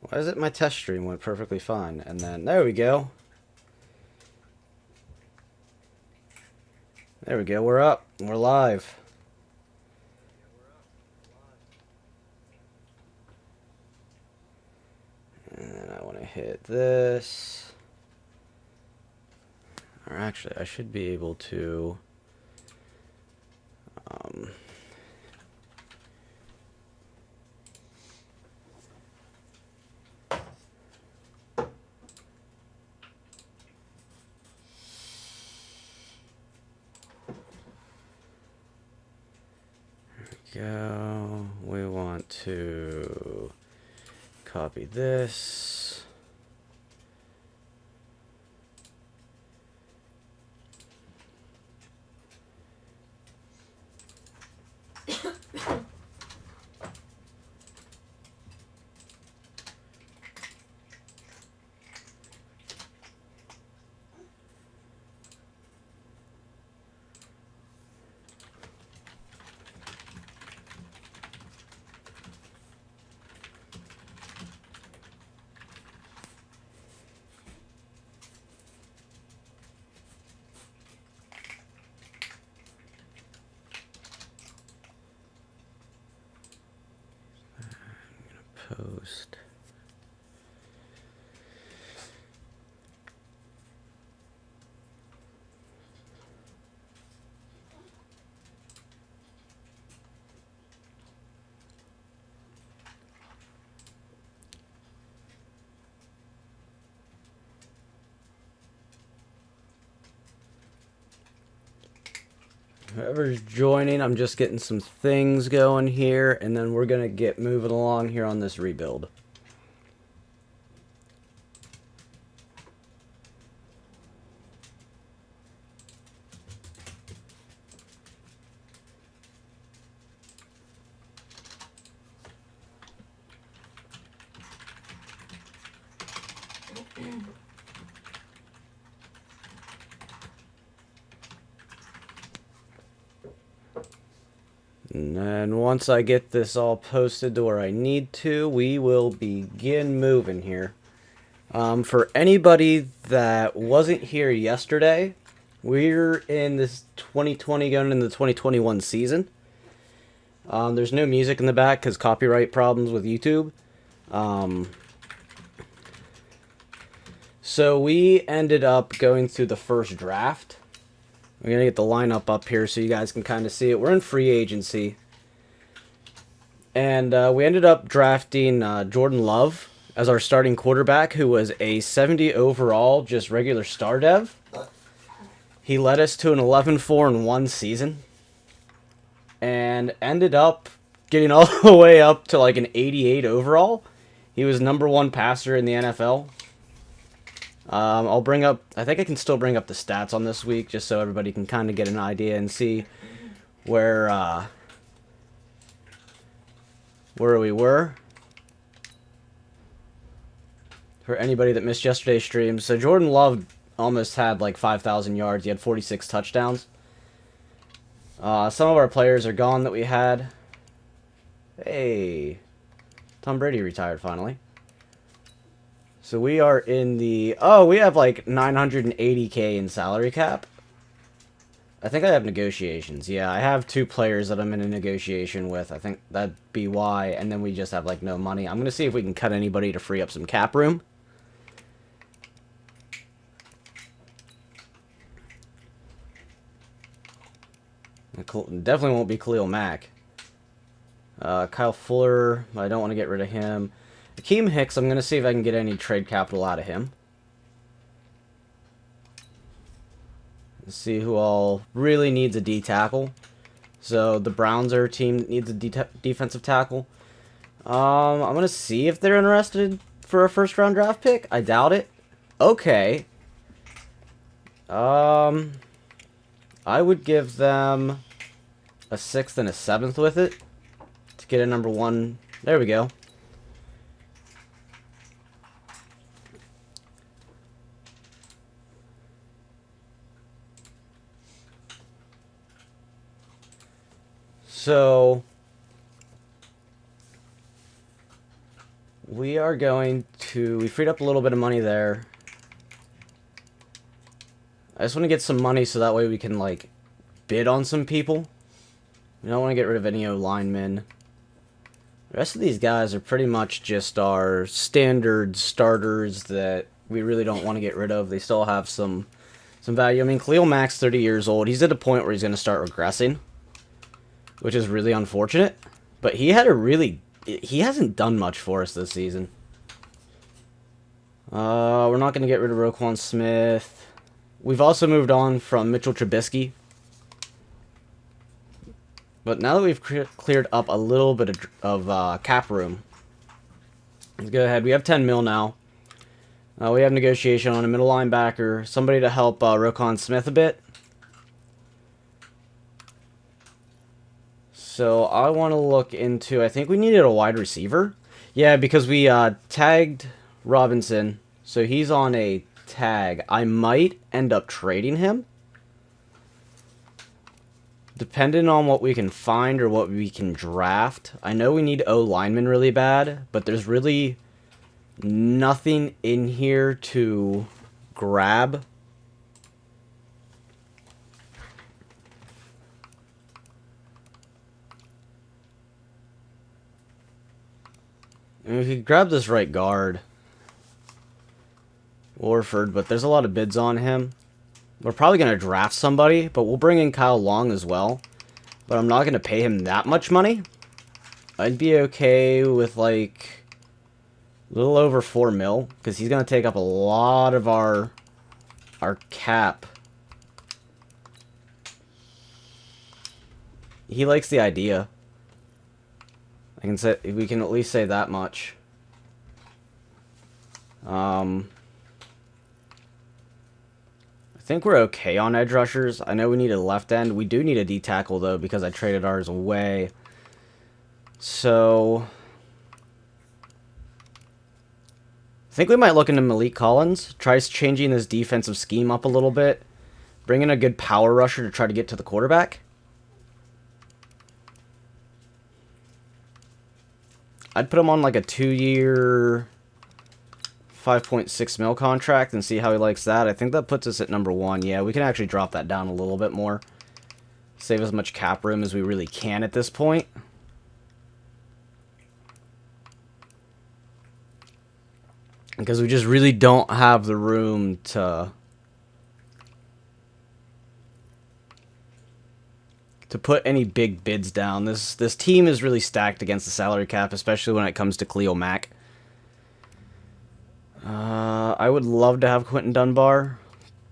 Why is it my test stream went perfectly fine? And then, there we go. There we go, we're up. We're live. And I want to hit this. Or actually, I should be able to... go. We want to copy this. Post. Whoever's joining, I'm just getting some things going here, and then we're going to get moving along here on this rebuild. And then once I get this all posted to where I need to, we will begin moving here. For anybody that wasn't here yesterday, we're in this 2020 going into the 2021 season. There's no music in the back because copyright problems with YouTube. So we ended up going through the first draft. I'm going to get the lineup up here so you guys can kind of see it. We're in free agency. And we ended up drafting Jordan Love as our starting quarterback, who was a 70 overall, just regular star dev. He led us to an 11-4-1 season. And ended up getting all the way up to like an 88 overall. He was #1 passer in the NFL. I'll bring up... I think I can still bring up the stats on this week, just so everybody can kind of get an idea and see where we were. For anybody that missed yesterday's stream. So Jordan Love almost had like 5,000 yards. He had 46 touchdowns. Some of our players are gone that we had. Hey. Tom Brady retired finally. So we are in the... Oh, we have like 980K in salary cap. I think I have negotiations. Yeah, I have 2 players that I'm in a negotiation with. I think that'd be why. And then we just have like no money. I'm going to see if we can cut anybody to free up some cap room. Definitely won't be Khalil Mack. Kyle Fuller, I don't want to get rid of him. Akeem Hicks, I'm going to see if I can get any trade capital out of him. Let's see who all really needs a D-tackle. So the Browns are a team that needs a defensive tackle. I'm going to see if they're interested for a first-round draft pick. I doubt it. Okay. I would give them a 6th and a 7th with it to get a #1. There we go. So We are going to... We freed up a little bit of money there. I just want to get some money so that way we can, like, bid on some people. We don't want to get rid of any O-linemen. The rest of these guys are pretty much just our standard starters that we really don't want to get rid of. They still have some value. I mean, Khalil Mack's 30 years old. He's at a point where he's going to start regressing, which is really unfortunate. But he hasn't done much for us this season. We're not going to get rid of Roquan Smith. We've also moved on from Mitchell Trubisky. But now that we've cleared up a little bit of cap room, let's go ahead. We have 10 mil now. We have negotiation on a middle linebacker, somebody to help Roquan Smith a bit. So I want to look into, I think we needed a wide receiver. Yeah, because we tagged Robinson, so he's on a tag. I might end up trading him, depending on what we can find or what we can draft. I know we need O-linemen really bad, but there's really nothing in here to grab. I mean, we could grab this right guard, Warford, but there's a lot of bids on him. We're probably going to draft somebody, but we'll bring in Kyle Long as well. But I'm not going to pay him that much money. I'd be okay with, like, a little over 4 mil, because he's going to take up a lot of our cap. He likes the idea. I can say we can at least say that much. I think we're okay on edge rushers. I know we need a left end. We do need a D tackle though because I traded ours away. So I think we might look into Malik Collins. Tries changing his defensive scheme up a little bit. Bring in a good power rusher to try to get to the quarterback. I'd put him on like a 2-year, 5.6 mil contract and see how he likes that. I think that puts us at number 1. Yeah, we can actually drop that down a little bit more. Save as much cap room as we really can at this point. Because we just really don't have the room to put any big bids down. This team is really stacked against the salary cap, especially when it comes to Khalil Mack. I would love to have Quentin Dunbar,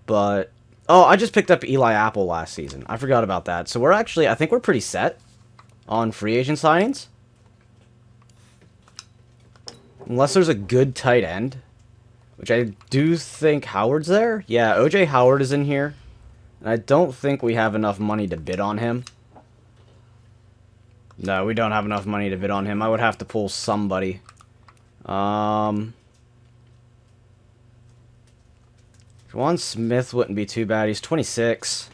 but... Oh, I just picked up Eli Apple last season. I forgot about that. So we're actually... I think we're pretty set on free agent signings. Unless there's a good tight end, which I do think Howard's there. Yeah, O.J. Howard is in here. And I don't think we have enough money to bid on him. No, we don't have enough money to bid on him. I would have to pull somebody. Juwan Smith wouldn't be too bad. He's 26.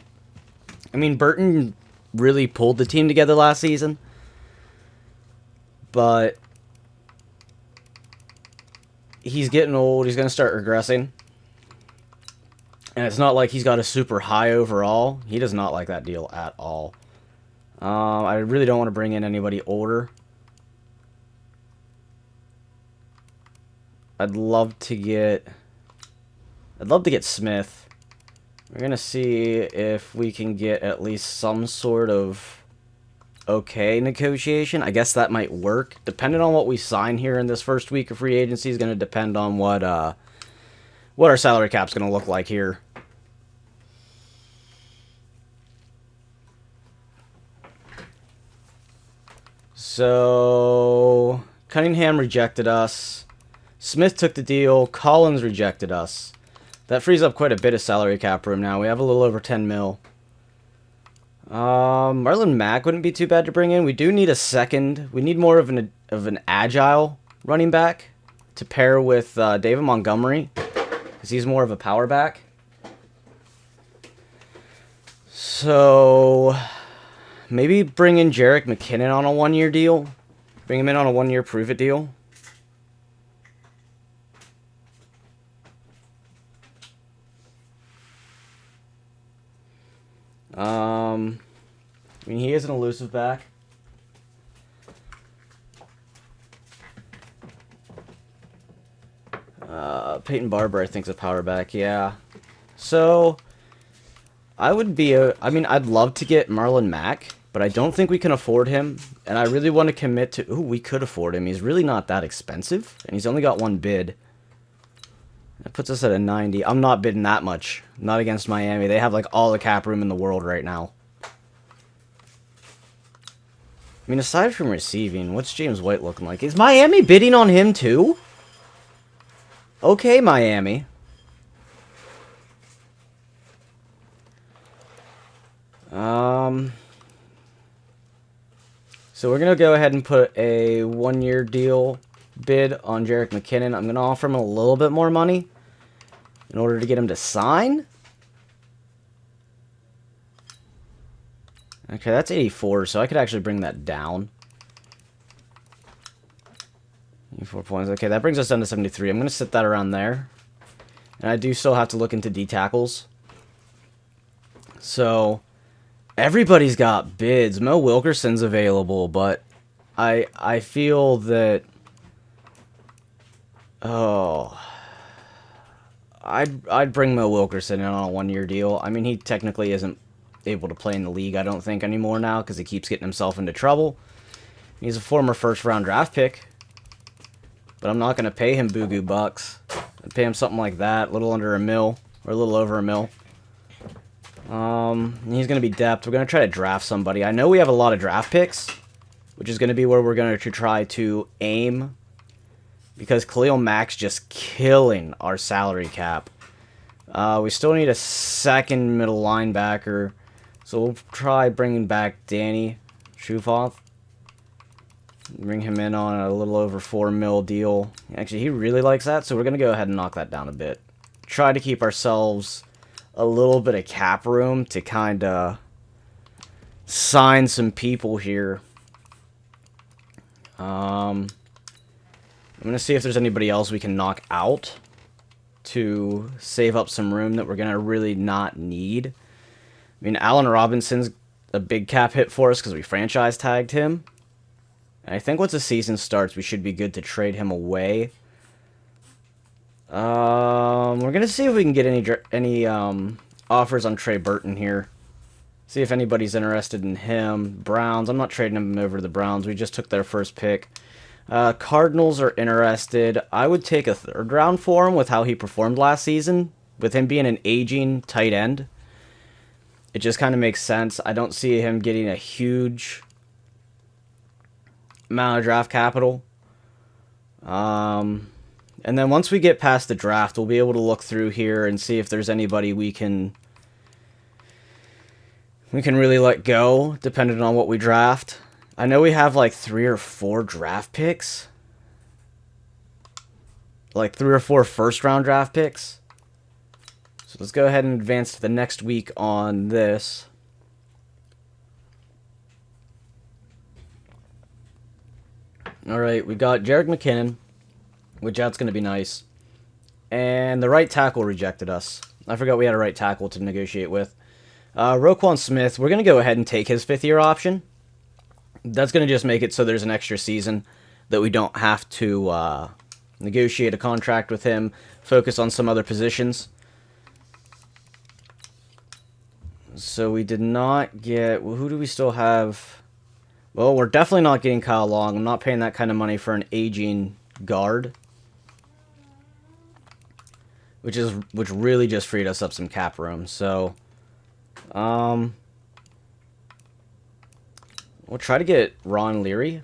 I mean, Burton really pulled the team together last season. But he's getting old. He's going to start regressing. And it's not like he's got a super high overall. He does not like that deal at all. I really don't want to bring in anybody older. I'd love to get Smith. We're going to see if we can get at least some sort of okay negotiation. I guess that might work. Depending on what we sign here in this first week of free agency is going to depend on what our salary cap's going to look like here. So Cunningham rejected us. Smith took the deal. Collins rejected us. That frees up quite a bit of salary cap room now. We have a little over 10 mil. Marlon Mack wouldn't be too bad to bring in. We do need a second. We need more of an agile running back to pair with David Montgomery, because he's more of a power back. So maybe bring in Jerick McKinnon on a 1-year deal. Bring him in on a 1-year prove-it deal. I mean, he is an elusive back. Peyton Barber, I think, is a power back, yeah. So, I mean, I'd love to get Marlon Mack, but I don't think we can afford him, and I really want to commit to... Ooh, we could afford him. He's really not that expensive, and he's only got one bid. That puts us at a 90. I'm not bidding that much. Not against Miami. They have, like, all the cap room in the world right now. I mean, aside from receiving, what's James White looking like? Is Miami bidding on him, too? Okay, Miami. So we're going to go ahead and put a one-year deal bid on Jerick McKinnon. I'm going to offer him a little bit more money in order to get him to sign. Okay, that's 84, so I could actually bring that down. 84 points. Okay, that brings us down to 73. I'm going to sit that around there. And I do still have to look into D tackles. So, everybody's got bids. Mo Wilkerson's available, but I feel that... Oh... I'd bring Mo Wilkerson in on a one-year deal. I mean, he technically isn't able to play in the league, I don't think, anymore now, because he keeps getting himself into trouble. He's a former first-round draft pick. But I'm not going to pay him boo-goo bucks. I'd pay him something like that, a little under $1 million, or a little over $1 million. He's going to be depth. We're going to try to draft somebody. I know we have a lot of draft picks, which is going to be where we're going to try to aim, because Khalil Mack's just killing our salary cap. We still need a second middle linebacker, so we'll try bringing back Danny Shufoth. Bring him in on a little over $4 million deal. Actually, he really likes that, so we're going to go ahead and knock that down a bit. Try to keep ourselves a little bit of cap room to kind of sign some people here. I'm going to see if there's anybody else we can knock out to save up some room that we're going to really not need. I mean, Allen Robinson's a big cap hit for us because we franchise tagged him. And I think once the season starts, we should be good to trade him away. We're going to see if we can get any offers on Trey Burton here. See if anybody's interested in him. Browns, I'm not trading him over to the Browns. We just took their first pick. Cardinals are interested. I would take a third round for him with how he performed last season. With him being an aging tight end, it just kind of makes sense. I don't see him getting a huge amount of draft capital. And then once we get past the draft, we'll be able to look through here and see if there's anybody we can really let go, depending on what we draft. I know we have like 3 or 4 draft picks. Like 3 or 4 first-round draft picks. So let's go ahead and advance to the next week on this. Alright, we got Jerick McKinnon, which that's going to be nice. And the right tackle rejected us. I forgot we had a right tackle to negotiate with. Roquan Smith, we're going to go ahead and take his 5th-year option. That's going to just make it so there's an extra season that we don't have to negotiate a contract with him, focus on some other positions. So we did not get... Well, who do we still have? Well, we're definitely not getting Kyle Long. I'm not paying that kind of money for an aging guard. Which really just freed us up some cap room. So, we'll try to get Ron Leary.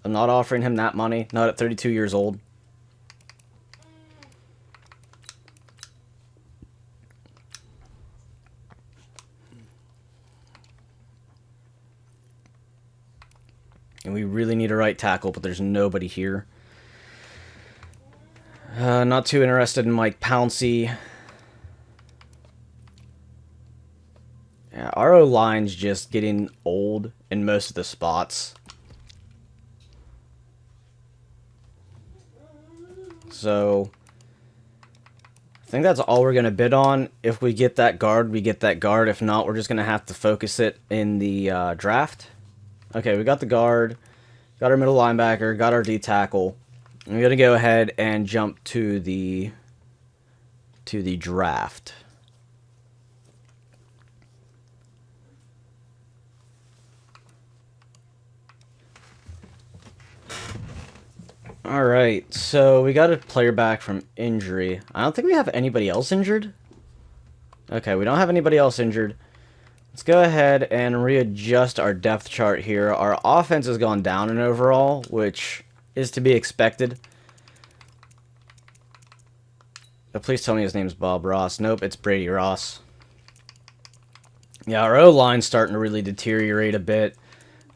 I'm not offering him that money. Not at 32 years old. And we really need a right tackle, but there's nobody here. Not too interested in Mike Pouncey. Yeah, our O-line's just getting old in most of the spots. So, I think that's all we're going to bid on. If we get that guard, we get that guard. If not, we're just going to have to focus it in the draft. Okay, we got the guard, got our middle linebacker, got our D tackle. We're going to go ahead and jump to the draft. Alright, so we got a player back from injury. I don't think we have anybody else injured. Okay, we don't have anybody else injured. Let's go ahead and readjust our depth chart here. Our offense has gone down in overall, which is to be expected. But please tell me his name's Bob Ross. Nope, it's Brady Ross. Yeah, our O-line's starting to really deteriorate a bit.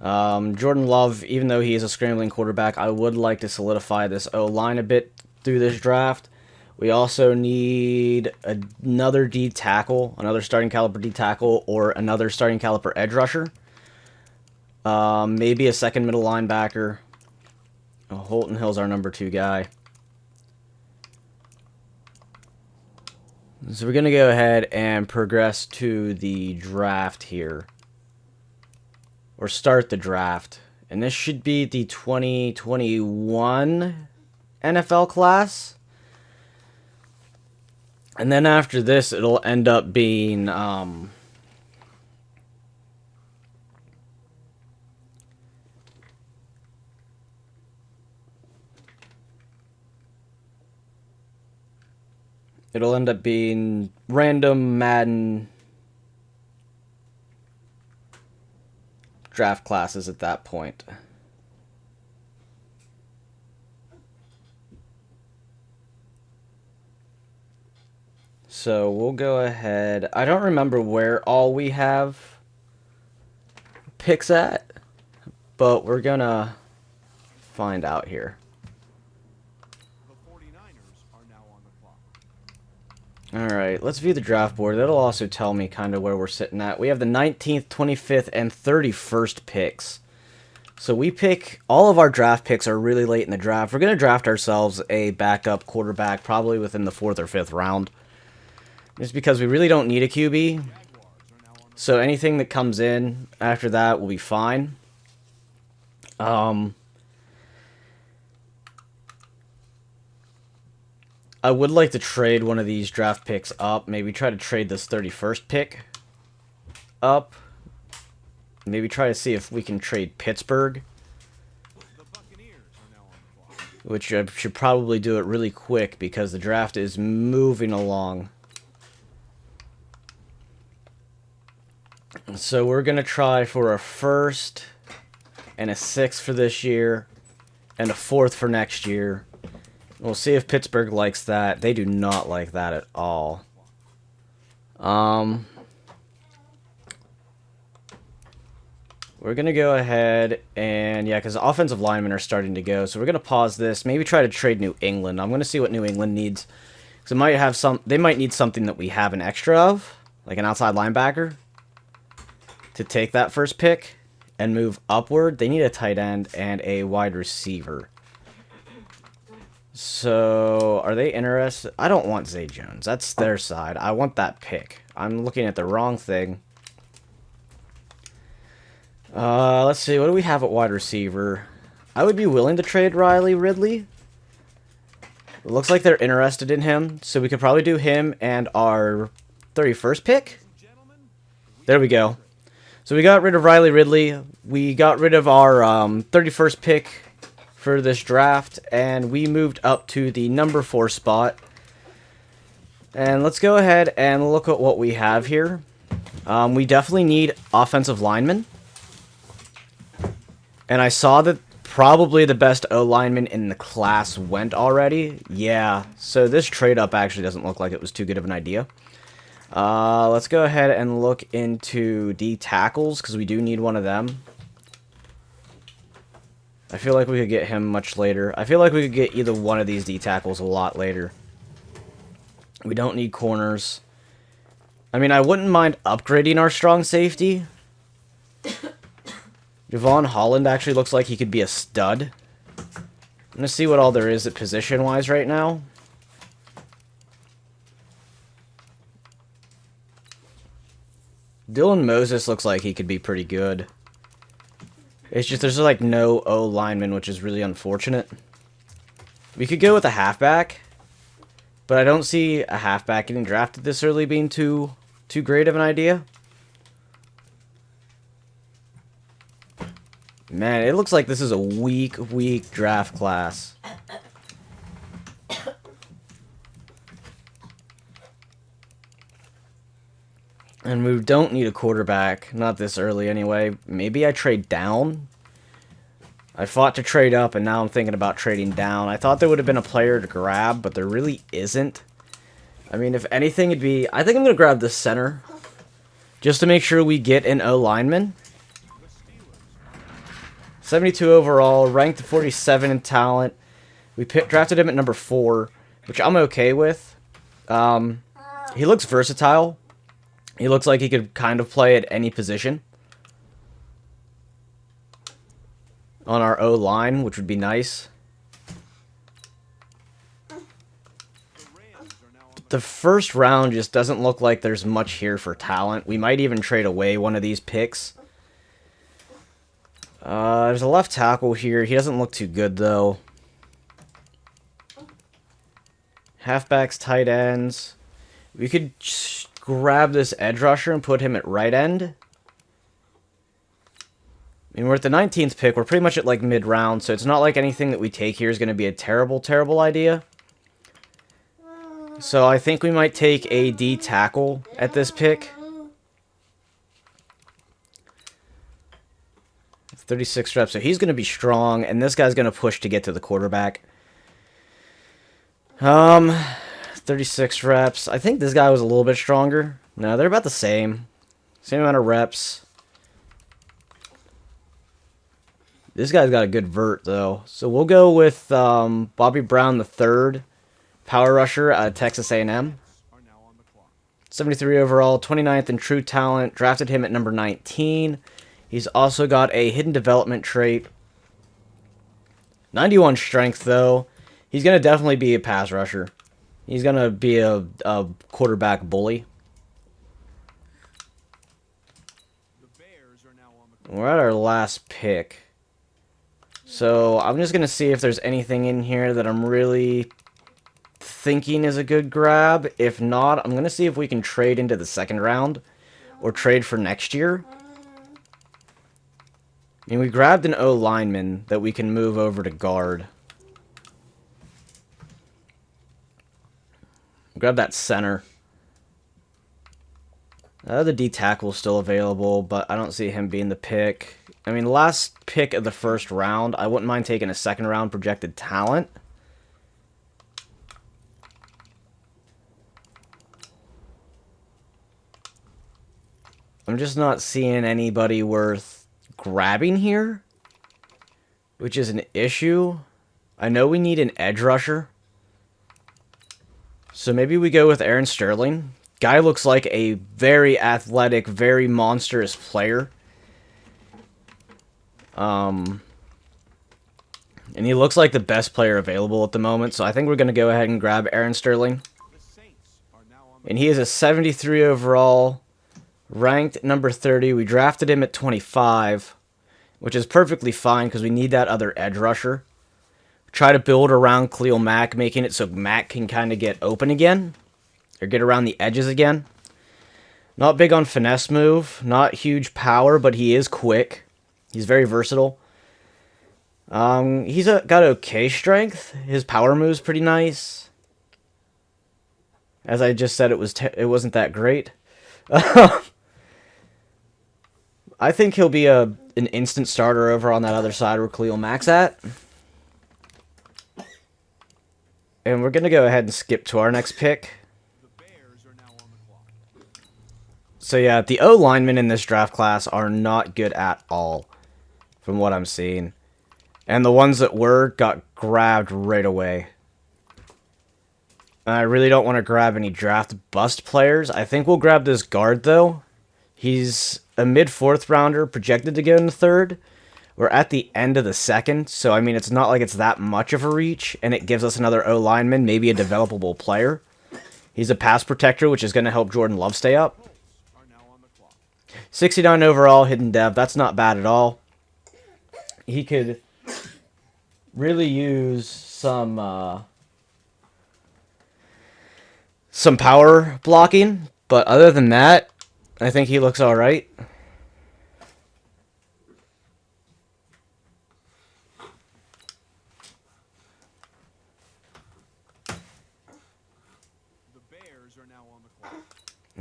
Jordan Love, even though he is a scrambling quarterback, I would like to solidify this O-line a bit through this draft. We also need another D tackle, another starting caliber D tackle, or another starting caliber edge rusher. Maybe a second middle linebacker. Holton Hill's our number 2 guy. So we're going to go ahead and progress to the draft here. Or start the draft. And this should be the 2021 NFL class. And then after this, it'll end up being... it'll end up being random Madden draft classes at that point. So we'll go ahead. I don't remember where all we have picks at, but we're gonna find out here. Alright, let's view the draft board. That'll also tell me kind of where we're sitting at. We have the 19th, 25th, and 31st picks. So we pick, all of our draft picks are really late in the draft. We're going to draft ourselves a backup quarterback probably within the 4th or 5th round. Just because we really don't need a QB. So anything that comes in after that will be fine. I would like to trade one of these draft picks up. Maybe try to trade this 31st pick up. Maybe try to see if we can trade Pittsburgh. Which I should probably do it really quick because the draft is moving along. So we're going to try for a 1st and a 6th for this year and a 4th for next year. We'll see if Pittsburgh likes that. They do not like that at all. We're going to go ahead and, yeah, because offensive linemen are starting to go. So we're going to pause this. Maybe try to trade New England. I'm going to see what New England needs. Because they might need something that we have an extra of, like an outside linebacker, to take that 1st pick and move upward. They need a tight end and a wide receiver. So, are they interested? I don't want Zay Jones. That's their side. I want that pick. I'm looking at the wrong thing. Let's see. What do we have at wide receiver? I would be willing to trade Riley Ridley. It looks like they're interested in him. So, we could probably do him and our 31st pick. There we go. So, we got rid of Riley Ridley. We got rid of our 31st pick for this draft, and we moved up to the number 4 spot. And let's go ahead and look at what we have here. We definitely need offensive linemen. And I saw that probably the best O-lineman in the class went already. Yeah, so this trade-up actually doesn't look like it was too good of an idea. Let's go ahead and look into D tackles, because we do need one of them. I feel like we could get him much later. I feel like we could get either one of these D tackles a lot later. We don't need corners. I mean, I wouldn't mind upgrading our strong safety. Javon Holland actually looks like he could be a stud. I'm going to see what all there is at position-wise right now. Dylan Moses looks like he could be pretty good. It's just there's like no O lineman, which is really unfortunate. We could go with a halfback, but I don't see a halfback getting drafted this early being too great of an idea. Man, it looks like this is a weak draft class. And we don't need a quarterback, not this early anyway. Maybe I trade down? I fought to trade up, and now I'm thinking about trading down. I thought there would have been a player to grab, but there really isn't. I mean, if anything, it'd be... I think I'm going to grab the center, just to make sure we get an O lineman. 72 overall, ranked 47 in talent. We drafted him at number 4, which I'm okay with. He looks versatile. He looks like he could kind of play at any position on our O-line, which would be nice. The first round just doesn't look like there's much here for talent. We might even trade away one of these picks. There's a left tackle here. He doesn't look too good, though. Halfbacks, tight ends. We could grab this edge rusher and put him at right end. I mean, we're at the 19th pick. We're pretty much at, like, mid-round, so it's not like anything that we take here is going to be a terrible idea. So I think we might take a D tackle at this pick. 36 reps, so he's going to be strong, and this guy's going to push to get to the quarterback. 36 reps. I think this guy was a little bit stronger. No, they're about the same. Same amount of reps. This guy's got a good vert, though. So we'll go with Bobby Brown III, power rusher out of Texas A&M. 73 overall, 29th in true talent. Drafted him at number 19. He's also got a hidden development trait. 91 strength, though. He's going to definitely be a pass rusher. He's going to be a quarterback bully. We're at our last pick. So I'm just going to see if there's anything in here that I'm really thinking is a good grab. If not, I'm going to see if we can trade into the second round or trade for next year. I mean, we grabbed an O lineman that we can move over to guard. Grab that center. The D tackle is still available, but I don't see him being the pick. I mean, last pick of the first round, I wouldn't mind taking a second round projected talent. I'm just not seeing anybody worth grabbing here, which is an issue. I know we need an edge rusher, so maybe we go with Aaron Sterling. Guy looks like a very athletic, very monstrous player. And he looks like the best player available at the moment, so I think we're going to go ahead and grab Aaron Sterling. And he is a 73 overall, ranked number 30. We drafted him at 25, which is perfectly fine because we need that other edge rusher. Try to build around Khalil Mack, making it so Mack can kind of get open again, or get around the edges again. Not big on finesse move, not huge power, but he is quick. He's very versatile. He's got okay strength. His power move's pretty nice. As I just said, it wasn't that great. I think he'll be an instant starter over on that other side where Khalil Mack's at. And we're going to go ahead and skip to our next pick. So yeah, the O linemen in this draft class are not good at all, from what I'm seeing. And the ones that were got grabbed right away. I really don't want to grab any draft bust players. I think we'll grab this guard, though. He's a mid-4th rounder, projected to go in the 3rd. We're at the end of the 2nd, so I mean, it's not like it's that much of a reach, and it gives us another O lineman, maybe a developable player. He's a pass protector, which is going to help Jordan Love stay up. 69 overall, hidden dev. That's not bad at all. He could really use some power blocking, but other than that, I think he looks all right.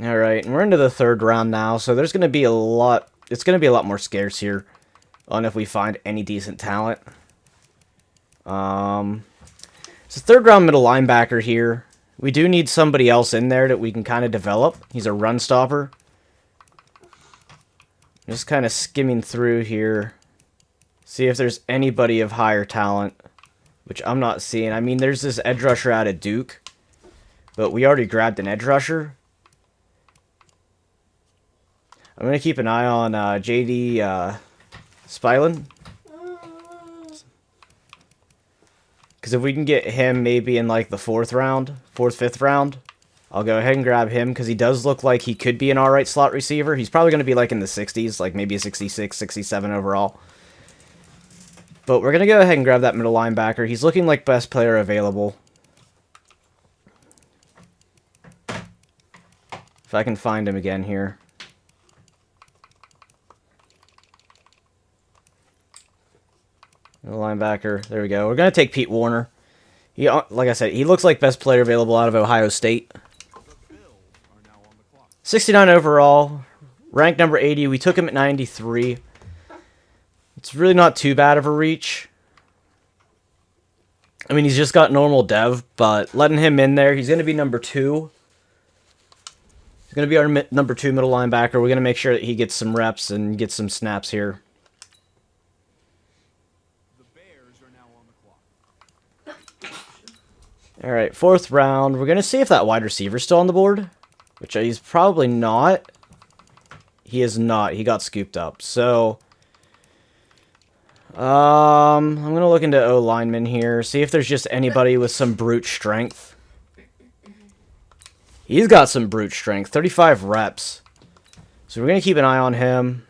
All right, and we're into the third round now, so there's going to be a lot. It's going to be a lot more scarce here on if we find any decent talent. It's a third round middle linebacker here. We do need somebody else in there that we can kind of develop. He's a run stopper. Just kind of skimming through here. See if there's anybody of higher talent, which I'm not seeing. I mean, there's this edge rusher out of Duke, but we already grabbed an edge rusher. I'm going to keep an eye on J.D. Spilin. Because if we can get him maybe in like the fourth, fifth round, I'll go ahead and grab him because he does look like he could be an alright slot receiver. He's probably going to be like in the 60s, like maybe a 66, 67 overall. But we're going to go ahead and grab that middle linebacker. He's looking like best player available. If I can find him again here. Middle linebacker. There we go. We're going to take Pete Warner. He, like I said, he looks like best player available out of Ohio State. 69 overall. Ranked number 80. We took him at 93. It's really not too bad of a reach. I mean, he's just got normal dev, but letting him in there, he's going to be number 2. He's going to be our number 2 middle linebacker. We're going to make sure that he gets some reps and gets some snaps here. Alright, fourth round. We're going to see if that wide receiver's still on the board, which he's probably not. He is not. He got scooped up. So, I'm going to look into O-lineman here, see if there's just anybody with some brute strength. He's got some brute strength, 35 reps. So we're going to keep an eye on him.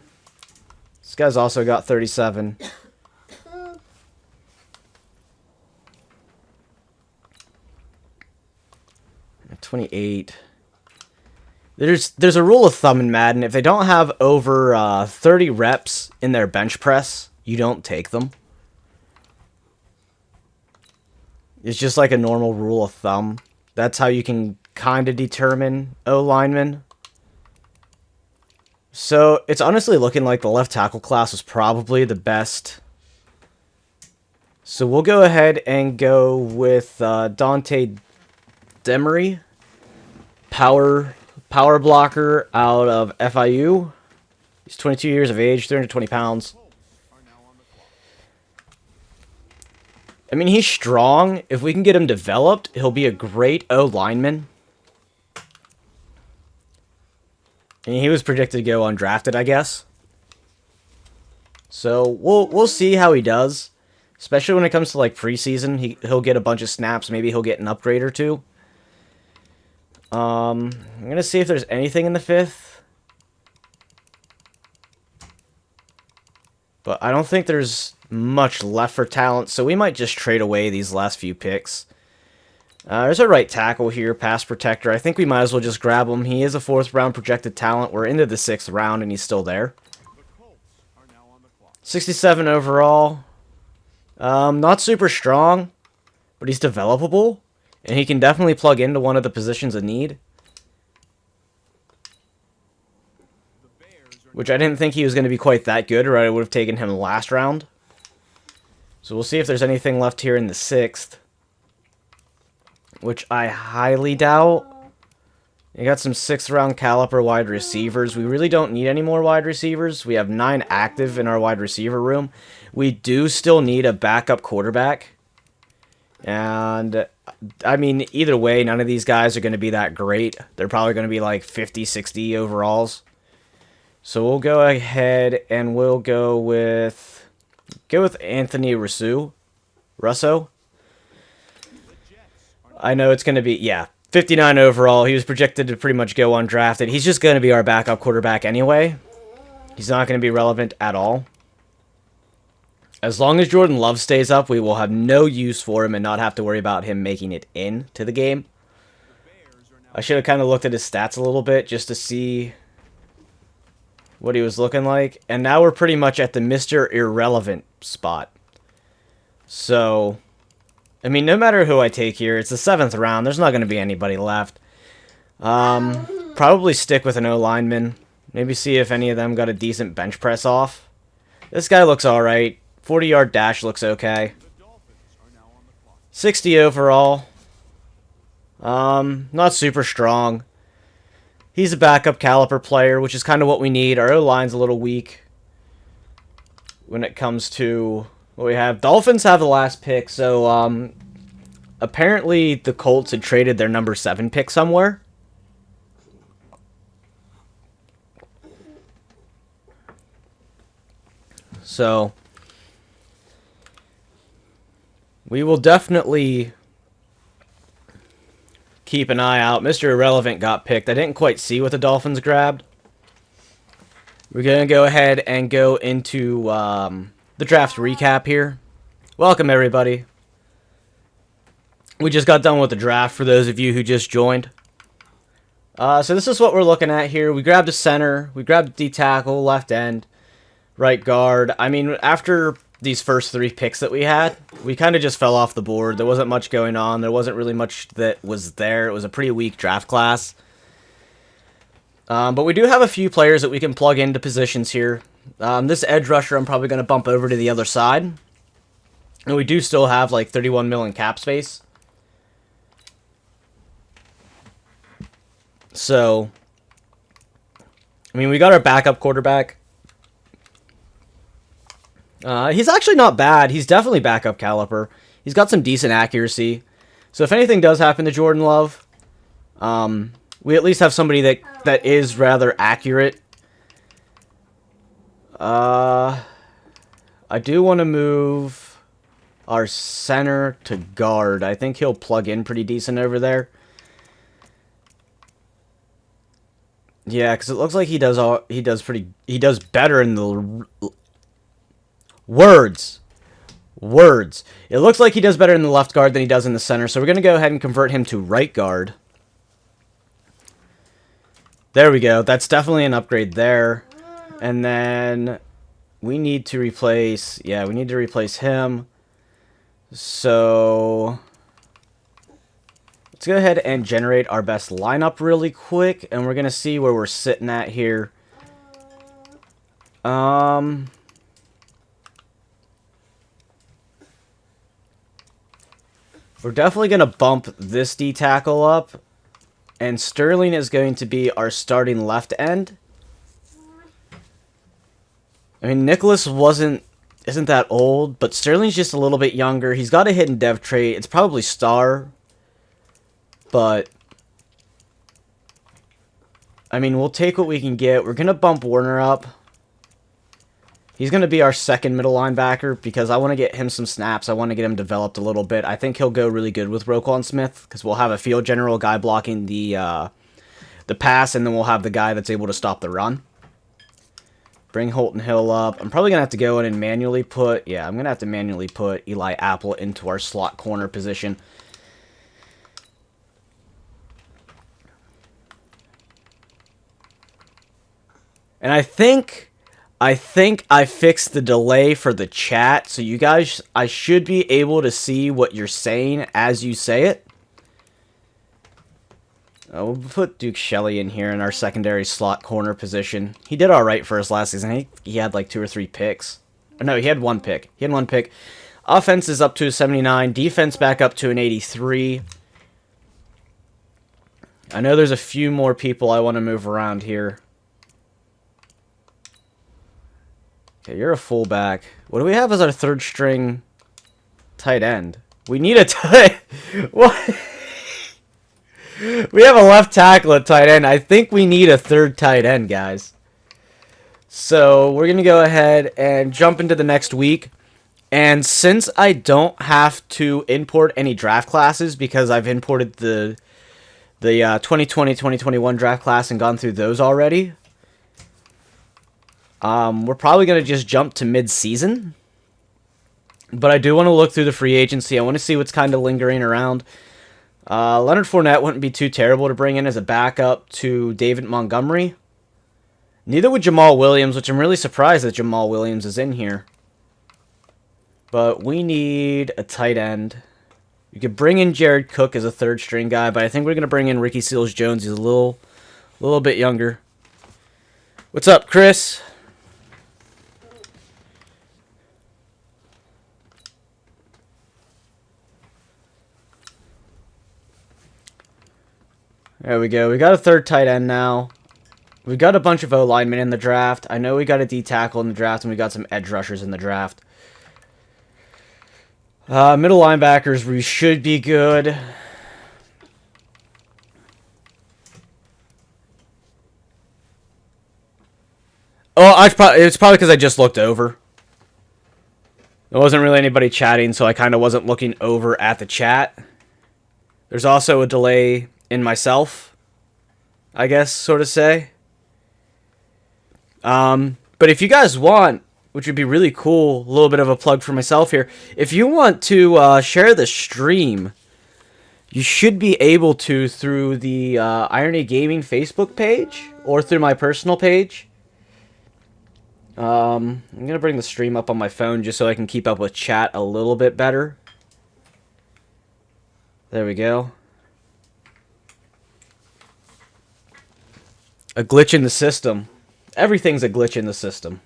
This guy's also got 37. 28. There's a rule of thumb in Madden. If they don't have over 30 reps in their bench press, you don't take them. It's just like a normal rule of thumb. That's how you can kind of determine O-linemen. So it's honestly looking like the left tackle class was probably the best. So we'll go ahead and go with Dante Demery. Power blocker out of FIU. He's 22 years of age, 320 pounds. I mean, he's strong. If we can get him developed, he'll be a great O-lineman. And he was predicted to go undrafted, I guess. So we'll see how he does. Especially when it comes to like preseason, he'll get a bunch of snaps. Maybe he'll get an upgrade or two. I'm going to see if there's anything in the fifth. But I don't think there's much left for talent, so we might just trade away these last few picks. There's a right tackle here, pass protector. I think we might as well just grab him. He is a 4th round projected talent. We're into the 6th round, and he's still there. 67 overall. Not super strong, but he's developable. And he can definitely plug into one of the positions of need. Which I didn't think he was going to be quite that good, or I would have taken him last round. So we'll see if there's anything left here in the 6th. Which I highly doubt. You got some 6th round caliber wide receivers. We really don't need any more wide receivers. We have 9 active in our wide receiver room. We do still need a backup quarterback. And, I mean, either way, none of these guys are going to be that great. They're probably going to be like 50, 60 overalls. So we'll go ahead and we'll go with Anthony Russo. I know it's going to be, yeah, 59 overall. He was projected to pretty much go undrafted. He's just going to be our backup quarterback anyway. He's not going to be relevant at all. As long as Jordan Love stays up, we will have no use for him and not have to worry about him making it into the game. I should have kind of looked at his stats a little bit just to see what he was looking like. And now we're pretty much at the Mr. Irrelevant spot. So, I mean, no matter who I take here, it's the 7th round. There's not going to be anybody left. Probably stick with an O-lineman. Maybe see if any of them got a decent bench press off. This guy looks alright. 40-yard dash looks okay. 60 overall. Not super strong. He's a backup caliber player, which is kind of what we need. Our O-line's a little weak when it comes to what we have. Dolphins have the last pick, so apparently the Colts had traded their number 7 pick somewhere. So we will definitely keep an eye out. Mr. Irrelevant got picked. I didn't quite see what the Dolphins grabbed. We're going to go ahead and go into the draft recap here. Welcome, everybody. We just got done with the draft for those of you who just joined. So this is what we're looking at here. We grabbed a center. We grabbed a D-tackle, left end, right guard. I mean, after these first 3 picks that we had, we kind of just fell off the board. There wasn't much going on. There wasn't really much that was there. It was a pretty weak draft class. But we do have a few players that we can plug into positions here. This edge rusher I'm probably going to bump over to the other side. And we do still have like 31 million cap space. So, I mean, we got our backup quarterback. He's actually not bad. He's definitely backup caliber. He's got some decent accuracy. So if anything does happen to Jordan Love, we at least have somebody that is rather accurate. I do want to move our center to guard. I think he'll plug in pretty decent over there. Yeah, because it looks like he does better in the words. It looks like he does better in the left guard than he does in the center, so we're going to go ahead and convert him to right guard. There we go. That's definitely an upgrade there. And then we need to replace, yeah, we need to replace him. So let's go ahead and generate our best lineup really quick, and we're going to see where we're sitting at here. We're definitely going to bump this D-tackle up, and Sterling is going to be our starting left end. I mean, Nicholas isn't that old, but Sterling's just a little bit younger. He's got a hidden dev trait. It's probably star, but I mean, we'll take what we can get. We're going to bump Warner up. He's going to be our second middle linebacker because I want to get him some snaps. I want to get him developed a little bit. I think he'll go really good with Roquan Smith because we'll have a field general guy blocking the pass, and then we'll have the guy that's able to stop the run. Bring Holton Hill up. I'm probably going to have to go in and manually put... Yeah, I'm going to have to manually put Eli Apple into our slot corner position. And I think I fixed the delay for the chat, so you guys, I should be able to see what you're saying as you say it. We'll put Duke Shelley in here in our secondary slot corner position. He did all right for us last season. He had like 2 or 3 picks. No, he had 1 pick. Offense is up to a 79. Defense back up to an 83. I know there's a few more people I want to move around here. Okay, you're a fullback. What do we have as our 3rd string tight end? We need a tight... What? We have a left tackle at tight end. I think we need a 3rd tight end, guys. So we're going to go ahead and jump into the next week. And since I don't have to import any draft classes because I've imported the 2020-2021 draft class and gone through those already, We're probably going to just jump to mid-season. But I do want to look through the free agency. I want to see what's kind of lingering around. Leonard Fournette wouldn't be too terrible to bring in as a backup to David Montgomery. Neither would Jamal Williams, which I'm really surprised that Jamal Williams is in here. But we need a tight end. You could bring in Jared Cook as a third-string guy, but I think we're going to bring in Ricky Seals-Jones. He's a little bit younger. What's up, Chris? There we go. We got a third tight end now. We got a bunch of O-linemen in the draft. I know we got a D-tackle in the draft, and we got some edge rushers in the draft. Middle linebackers, we should be good. Oh, it's probably because I just looked over. There wasn't really anybody chatting, so I kind of wasn't looking over at the chat. There's also a delay in myself, I guess, sort of say. But if you guys want, which would be really cool, a little bit of a plug for myself here, if you want to share the stream, you should be able to through the Irony Gaming Facebook page or through my personal page. I'm going to bring the stream up on my phone just so I can keep up with chat a little bit better. There we go. A glitch in the system. Everything's a glitch in the system.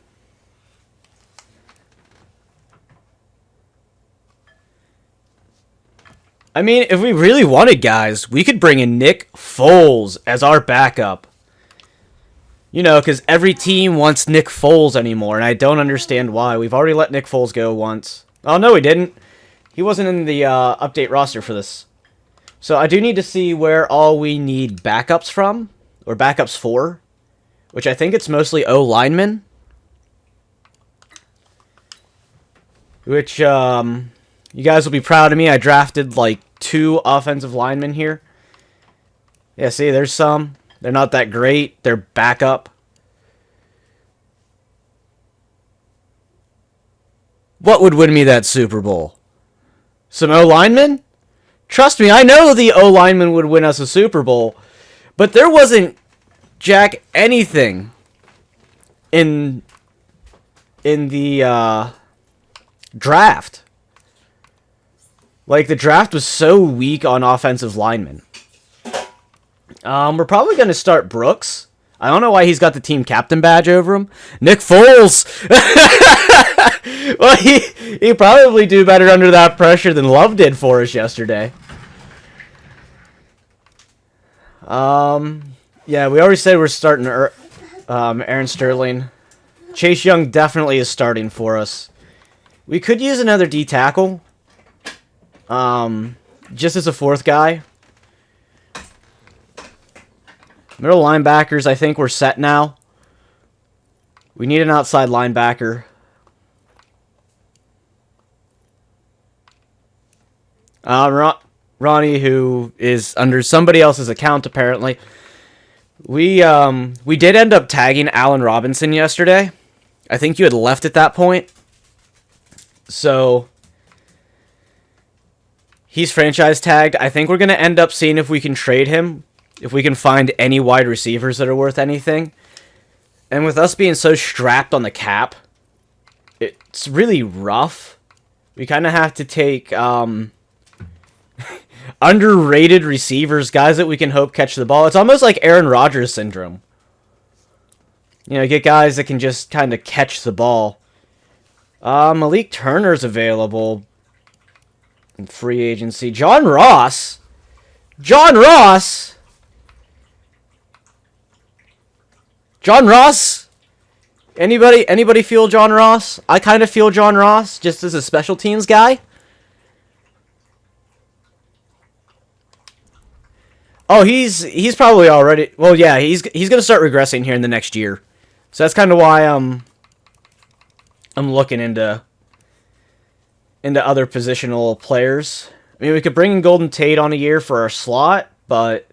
I mean, if we really wanted guys, we could bring in Nick Foles as our backup. You know, because every team wants Nick Foles anymore, and I don't understand why. We've already let Nick Foles go once. Oh, no, he didn't. He wasn't in the update roster for this. So I do need to see where all we need backups from, or backups for, which I think it's mostly O-linemen. Which, you guys will be proud of me. I drafted, like, 2 offensive linemen here. Yeah, see, there's some. They're not that great. They're backup. What would win me that Super Bowl? Some O-linemen? Trust me, I know the O-lineman would win us a Super Bowl. But there wasn't jack anything in the draft. Like, the draft was so weak on offensive linemen. We're probably going to start Brooks. I don't know why he's got the team captain badge over him. Nick Foles! Well, he probably do better under that pressure than Love did for us yesterday. Yeah, we already said we're starting Aaron Sterling. Chase Young definitely is starting for us. We could use another D-tackle. Just as a 4th guy. Middle linebackers, I think we're set now. We need an outside linebacker. Ronnie, who is under somebody else's account, apparently. We did end up tagging Allen Robinson yesterday. I think you had left at that point. So he's franchise tagged. I think we're going to end up seeing if we can trade him. If we can find any wide receivers that are worth anything. And with us being so strapped on the cap, it's really rough. We kind of have to take underrated receivers, guys that we can hope catch the ball. It's almost like Aaron Rodgers syndrome. You know, get guys that can just kind of catch the ball. Malik Turner's available in free agency. John Ross? John Ross? Anybody feel John Ross? I kind of feel John Ross, just as a special teams guy. Oh, he's probably already... Well, yeah, he's going to start regressing here in the next year. So that's kind of why I'm looking into other positional players. I mean, we could bring in Golden Tate on a year for our slot, but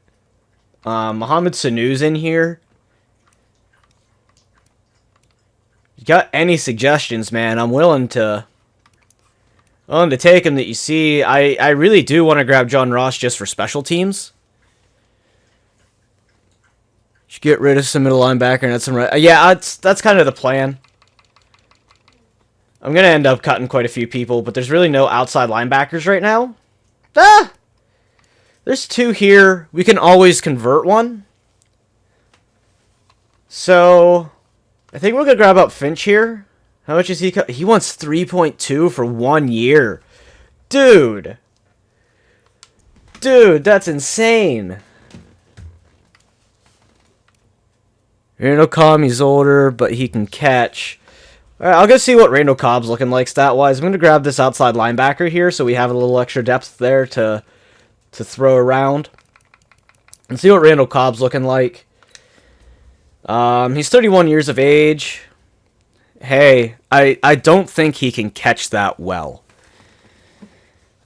Mohamed Sanu's in here. You got any suggestions, man? I'm willing to take them that you see. I really do want to grab John Ross just for special teams. Should get rid of some middle linebacker and add some right. Yeah, that's kind of the plan. I'm gonna end up cutting quite a few people, but there's really no outside linebackers right now. Ah! There's 2 here. We can always convert one. So, I think we're going to grab up Finch here. How much is he? He wants 3.2 for 1 year. Dude. Dude, that's insane. Randall Cobb, he's older, but he can catch. Alright, I'll go see what Randall Cobb's looking like stat-wise. I'm going to grab this outside linebacker here so we have a little extra depth there to throw around. And see what Randall Cobb's looking like. He's 31 years of age. Hey, I don't think he can catch that well.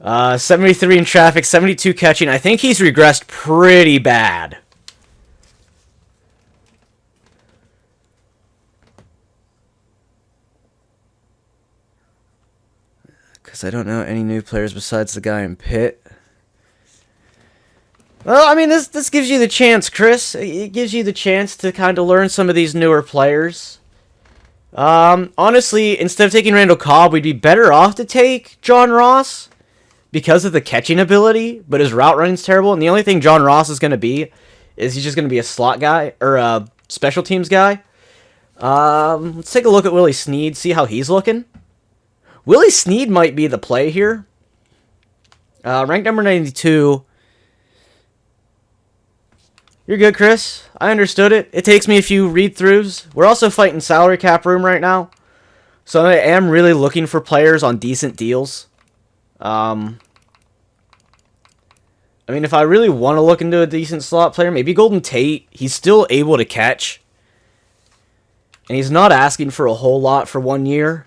73 in traffic, 72 catching. I think he's regressed pretty bad. Because I don't know any new players besides the guy in Pitt. Well, I mean, this gives you the chance, Chris. It gives you the chance to kind of learn some of these newer players. Honestly, instead of taking Randall Cobb, we'd be better off to take John Ross because of the catching ability, but his route running's terrible, and the only thing John Ross is going to be is he's just going to be a slot guy, or a special teams guy. Let's take a look at Willie Snead, see how he's looking. Willie Snead might be the play here. Ranked number 92. You're good, Chris. I understood it. It takes me a few read-throughs. We're also fighting salary cap room right now. So I am really looking for players on decent deals. I mean, if I really want to look into a decent slot player, maybe Golden Tate. He's still able to catch. And he's not asking for a whole lot for 1 year.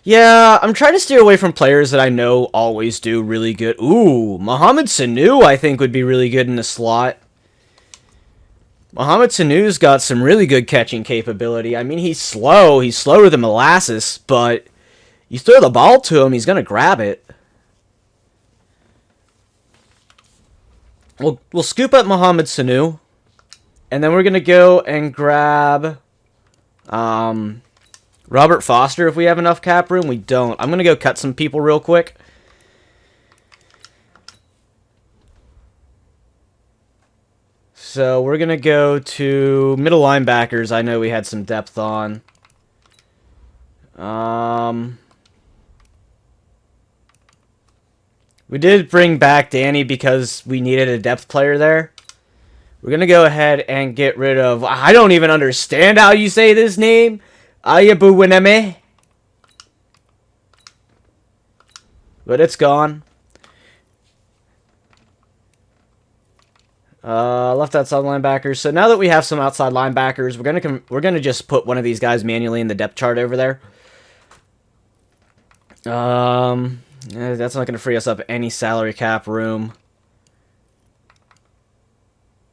Yeah, I'm trying to steer away from players that I know always do really good. Ooh, Mohamed Sanu I think would be really good in the slot. Mohamed Sanu's got some really good catching capability. I mean, he's slow. He's slower than molasses, but you throw the ball to him, he's going to grab it. We'll scoop up Mohamed Sanu, and then we're going to go and grab Robert Foster if we have enough cap room. We don't. I'm going to go cut some people real quick. So we're going to go to middle linebackers. I know we had some depth on. We did bring back Danny because we needed a depth player there. We're going to go ahead and get rid of... I don't even understand how you say this name. Ayabuweneme. But it's gone. Left outside linebackers. So now that we have some outside linebackers, we're gonna just put one of these guys manually in the depth chart over there. That's not gonna free us up any salary cap room.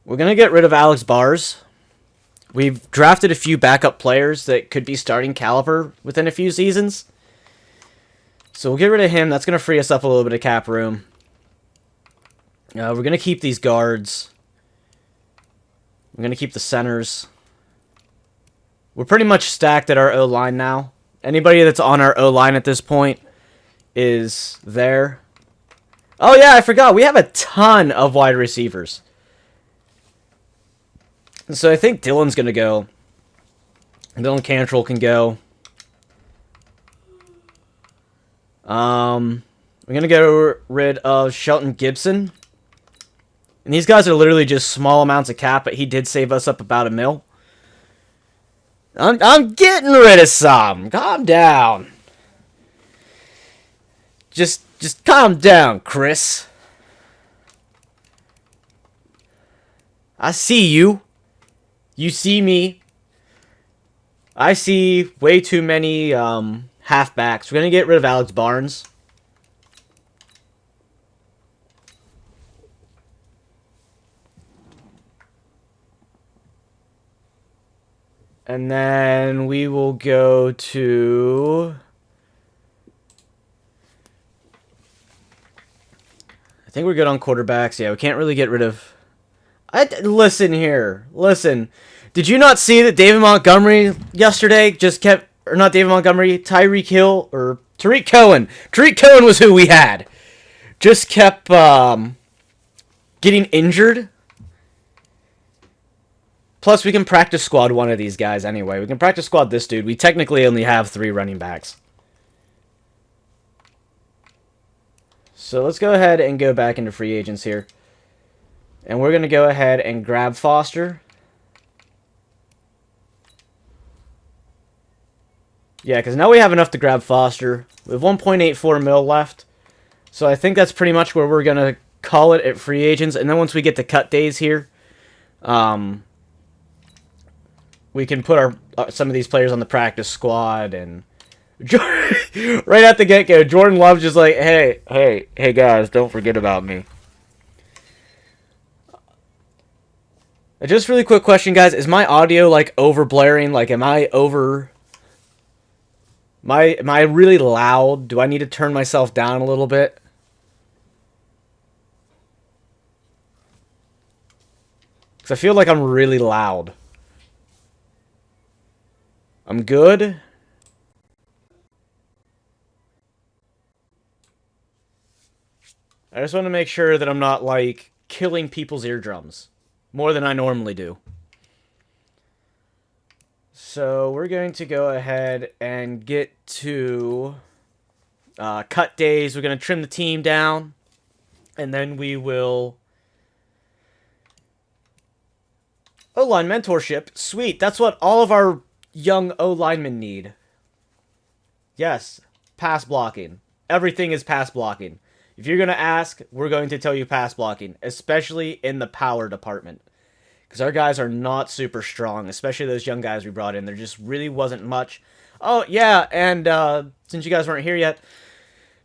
We're gonna get rid of Alex Bars. We've drafted a few backup players that could be starting caliber within a few seasons. So we'll get rid of him. That's going to free us up a little bit of cap room. We're going to keep these guards. We're going to keep the centers. We're pretty much stacked at our O-line now. Anybody that's on our O-line at this point is there. Oh yeah, I forgot. We have a ton of wide receivers. So I think Dylan's going to go. Dylan Cantrell can go. We're going to get rid of Shelton Gibson. And these guys are literally just small amounts of cap, but he did save us up about $1 million. I'm getting rid of some. Calm down. Just calm down, Chris. I see you. You see me. I see way too many halfbacks. We're going to get rid of Alex Barnes. And then we will go to... I think we're good on quarterbacks. Yeah, we can't really get rid of... Listen here. Listen. Did you not see that David Montgomery yesterday just kept... Or not David Montgomery, Tyreek Hill, or Tariq Cohen. Tariq Cohen was who we had. Just kept getting injured. Plus, we can practice squad one of these guys anyway. We can practice squad this dude. We technically only have 3 running backs. So let's go ahead and go back into free agents here. And we're going to go ahead and grab Foster. Yeah, because now we have enough to grab Foster. We have 1.84 mil left. So I think that's pretty much where we're going to call it at free agents. And then once we get to cut days here, we can put some of these players on the practice squad. And right at the get-go, Jordan Love's just like, hey guys, don't forget about me. Just really quick question, guys. Is my audio, like, over-blaring? Like, am I over... Am I really loud? Do I need to turn myself down a little bit? Because I feel like I'm really loud. I'm good. I just want to make sure that I'm not, like, killing people's eardrums. More than I normally do. So we're going to go ahead and get to cut days. We're going to trim the team down. And then we will... O-line mentorship. Sweet. That's what all of our young O-linemen need. Yes. Pass blocking. Everything is pass blocking. If you're going to ask, we're going to tell you pass blocking. Especially in the power department. Because our guys are not super strong, especially those young guys we brought in. There just really wasn't much. Oh, yeah, and since you guys weren't here yet,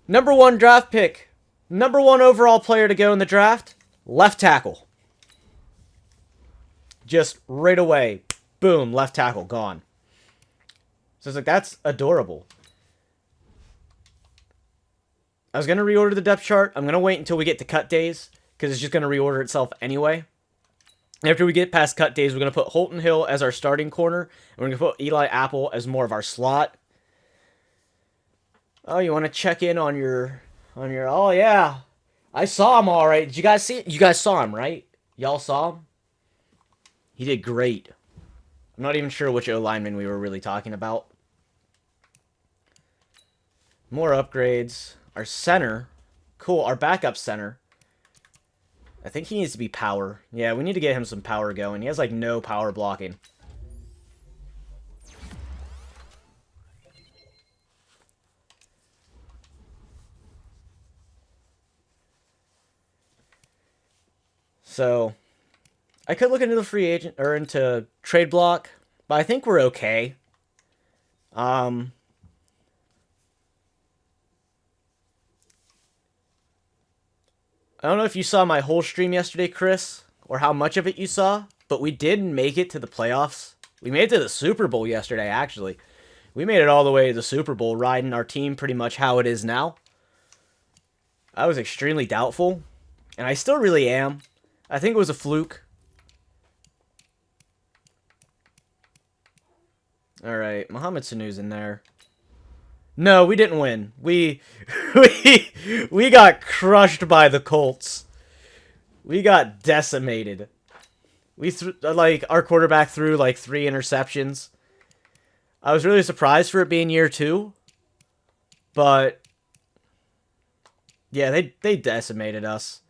#1 draft pick, #1 overall player to go in the draft, left tackle. Just right away, boom, left tackle, gone. So it's like, that's adorable. I was going to reorder the depth chart. I'm going to wait until we get to cut days, because it's just going to reorder itself anyway. After we get past cut days, we're going to put Holton Hill as our starting corner. And we're going to put Eli Apple as more of our slot. Oh, you want to check in on your... Oh, yeah. I saw him all right. Did you guys see it? You guys saw him, right? Y'all saw him? He did great. I'm not even sure which O-lineman we were really talking about. More upgrades. Our center. Cool. Our backup center. I think he needs to be power. Yeah, we need to get him some power going. He has, like, no power blocking. So, I could look into the free agent, or into trade block, but I think we're okay. I don't know if you saw my whole stream yesterday, Chris, or how much of it you saw, but we did make it to the playoffs. We made it to the Super Bowl yesterday, actually. We made it all the way to the Super Bowl, riding our team pretty much how it is now. I was extremely doubtful, and I still really am. I think it was a fluke. Alright, Mohamed Sanu's in there. No, we didn't win. We got crushed by the Colts. We got decimated. Our quarterback threw like 3 interceptions. I was really surprised for it being year 2. But yeah, they decimated us.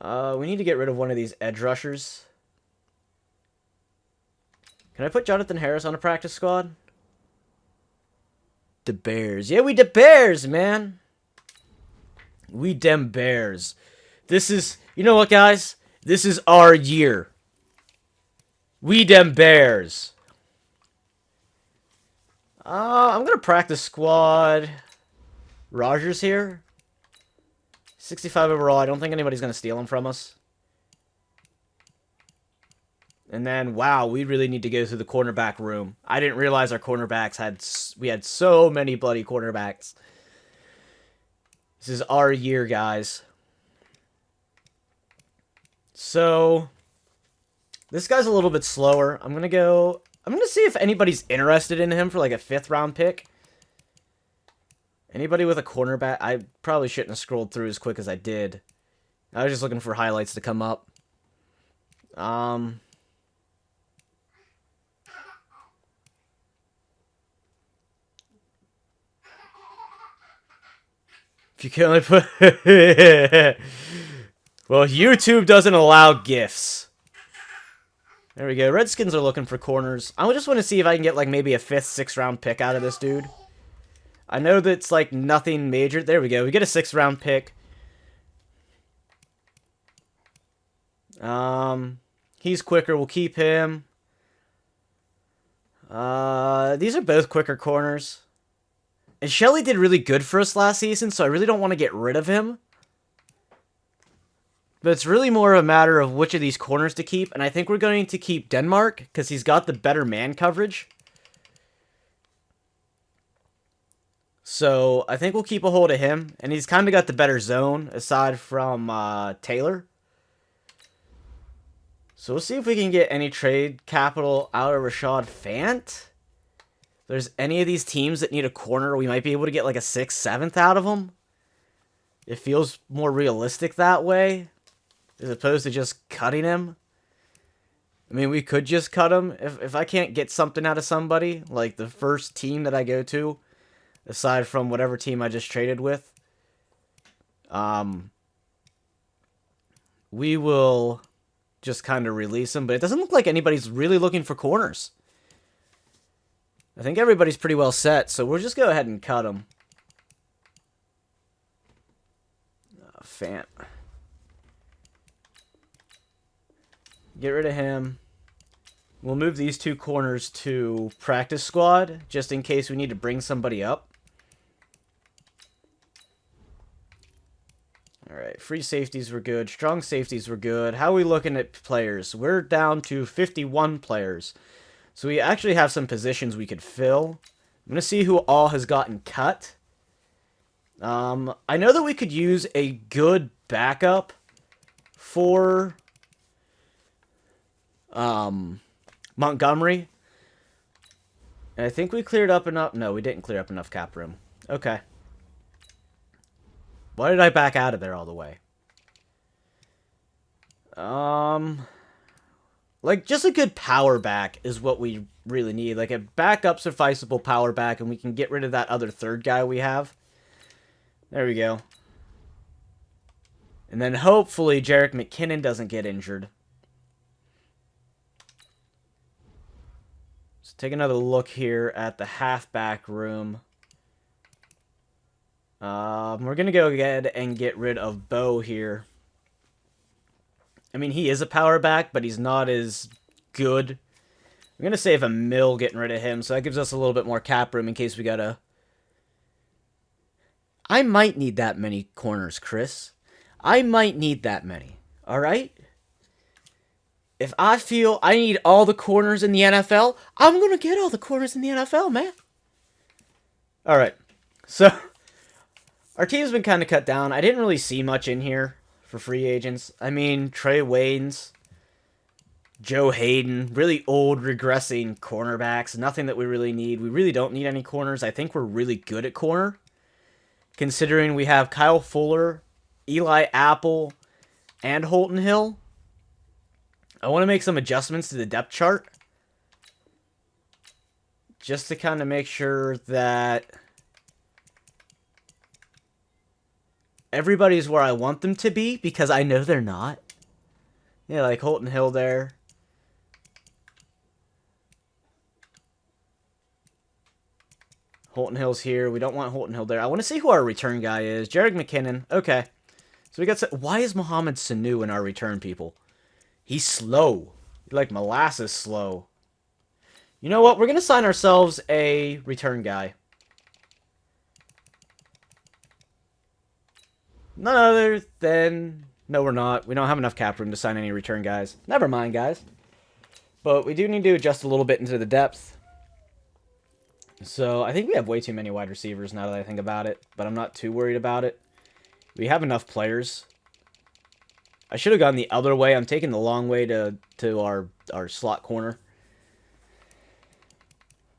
We need to get rid of one of these edge rushers. Can I put Jonathan Harris on a practice squad? The Bears. Yeah, we the Bears, man. We dem Bears. This is... You know what, guys? This is our year. We dem Bears. I'm going to practice squad. Rogers here. 65 overall. I don't think anybody's going to steal him from us. And then, wow, we really need to go through the cornerback room. I didn't realize our cornerbacks we had so many bloody cornerbacks. This is our year, guys. So, this guy's a little bit slower. I'm going to see if anybody's interested in him for like a 5th round pick. Anybody with a cornerback? I probably shouldn't have scrolled through as quick as I did. I was just looking for highlights to come up. If you can only put... Well, YouTube doesn't allow GIFs. There we go. Redskins are looking for corners. I just want to see if I can get like maybe a 5th, 6th round pick out of this dude. I know that's like nothing major. There we go. We get a 6th round pick. He's quicker. We'll keep him. These are both quicker corners. And Shelley did really good for us last season, so I really don't want to get rid of him. But it's really more a matter of which of these corners to keep. And I think we're going to keep Denmark, because he's got the better man coverage. So I think we'll keep a hold of him. And he's kind of got the better zone, aside from Taylor. So we'll see if we can get any trade capital out of Rashad Fant. If there's any of these teams that need a corner, we might be able to get like a 6th, 7th out of them. It feels more realistic that way, as opposed to just cutting him. I mean, we could just cut him. If I can't get something out of somebody, like the first team that I go to, aside from whatever team I just traded with, we will just kind of release him. But it doesn't look like anybody's really looking for corners. I think everybody's pretty well set, so we'll just go ahead and cut him. Fant. Get rid of him. We'll move these 2 corners to practice squad, just in case we need to bring somebody up. Alright, free safeties were good. Strong safeties were good. How are we looking at players? We're down to 51 players. So we actually have some positions we could fill. I'm going to see who all has gotten cut. I know that we could use a good backup for Montgomery. And I think we cleared up enough. No, we didn't clear up enough cap room. Okay. Why did I back out of there all the way? Like, just a good power back is what we really need. Like, a backup sufficeable power back, and we can get rid of that other 3rd guy we have. There we go. And then hopefully Jerick McKinnon doesn't get injured. Let's take another look here at the halfback room. We're going to go ahead and get rid of Bo here. I mean, he is a power back, but he's not as good. I'm going to save a mil getting rid of him, so that gives us a little bit more cap room in case we got to... I might need that many corners, Chris. I might need that many, alright? If I feel I need all the corners in the NFL, I'm going to get all the corners in the NFL, man. Alright, so... Our team's been kind of cut down. I didn't really see much in here for free agents. I mean, Trey Waynes, Joe Hayden, really old, regressing cornerbacks. Nothing that we really need. We really don't need any corners. I think we're really good at corner, considering we have Kyle Fuller, Eli Apple, and Holton Hill. I want to make some adjustments to the depth chart, just to kind of make sure that everybody's where I want them to be, because I know they're not. Yeah, like Holton Hill there. Holton Hill's here. We don't want Holton Hill there. I want to see who our return guy is. Jerick McKinnon. Okay. So we got... Why is Mohamed Sanu in our return, people? He's slow. Like molasses slow. You know what? We're going to sign ourselves a return guy. None other than... No, we're not. We don't have enough cap room to sign any return guys. Never mind, guys. But we do need to adjust a little bit into the depth. So I think we have way too many wide receivers now that I think about it. But I'm not too worried about it. We have enough players. I should have gone the other way. I'm taking the long way to our slot corner.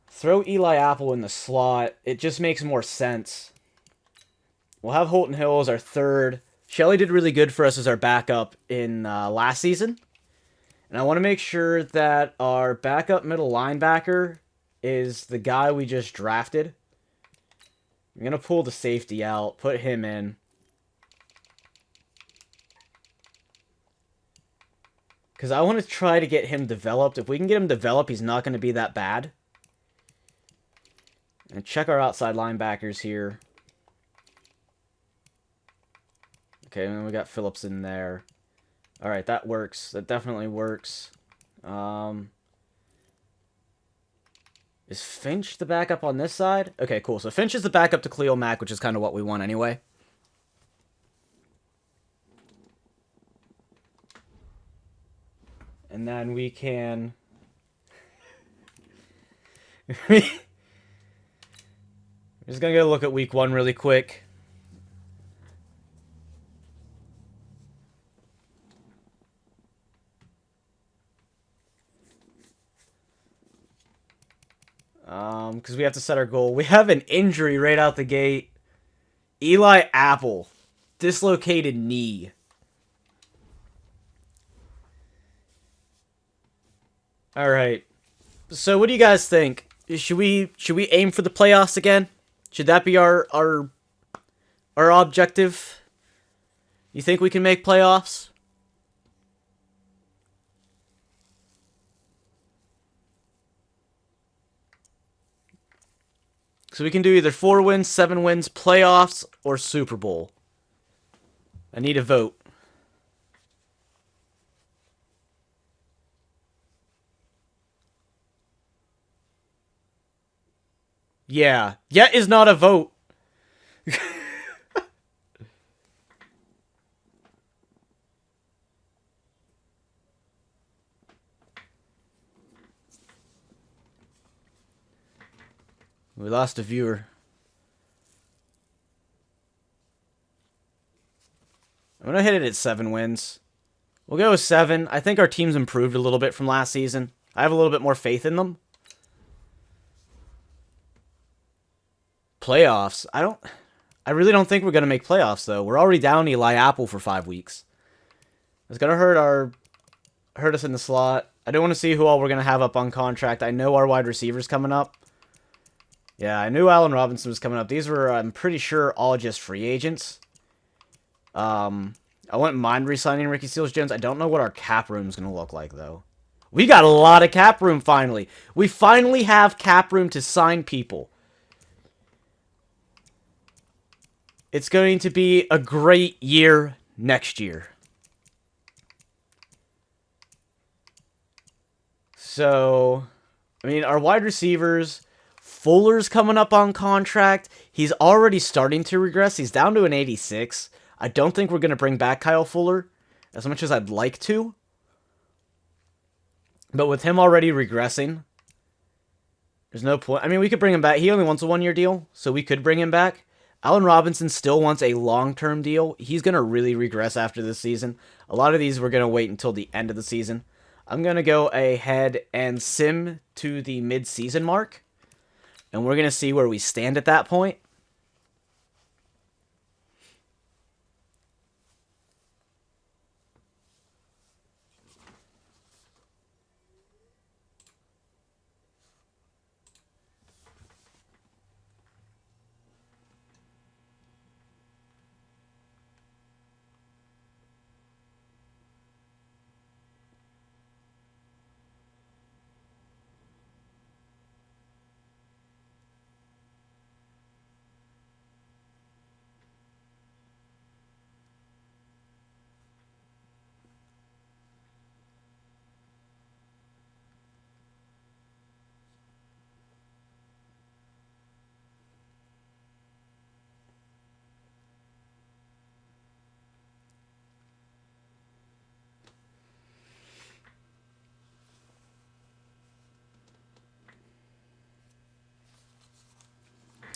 Throw Eli Apple in the slot. It just makes more sense. We'll have Holton Hill as our third. Shelley did really good for us as our backup in last season. And I want to make sure that our backup middle linebacker is the guy we just drafted. I'm going to pull the safety out, put him in. Because I want to try to get him developed. If we can get him developed, he's not going to be that bad. And check our outside linebackers here. Okay, and then we got Phillips in there. Alright, that works. That definitely works. Is Finch the backup on this side? Okay, cool. So Finch is the backup to Cleo Mack, which is kind of what we want anyway. And then we can... We're just going to get a look at week 1 really quick. Because we have to set our goal. We have an injury right out the gate. Eli Apple. Dislocated knee. Alright. So what do you guys think? Should we aim for the playoffs again? Should that be our objective? You think we can make playoffs? So we can do either 4 wins, 7 wins, playoffs, or Super Bowl. I need a vote. Yeah. Yeah is not a vote. We lost a viewer. I'm going to hit it at 7 wins. We'll go with 7. I think our team's improved a little bit from last season. I have a little bit more faith in them. Playoffs. I really don't think we're going to make playoffs, though. We're already down Eli Apple for 5 weeks. It's going to hurt us in the slot. I don't want to see who all we're going to have up on contract. I know our wide receivers coming up. Yeah, I knew Allen Robinson was coming up. These were, I'm pretty sure, all just free agents. I wouldn't mind re-signing Ricky Seals-Jones. I don't know what our cap room is going to look like, though. We got a lot of cap room, finally. We finally have cap room to sign people. It's going to be a great year next year. So, I mean, our wide receivers... Fuller's coming up on contract. He's already starting to regress. He's down to an 86. I don't think we're going to bring back Kyle Fuller as much as I'd like to. But with him already regressing, there's no point. I mean, we could bring him back. He only wants a 1-year deal, so we could bring him back. Allen Robinson still wants a long-term deal. He's going to really regress after this season. A lot of these we're going to wait until the end of the season. I'm going to go ahead and sim to the mid-season mark. And we're going to see where we stand at that point.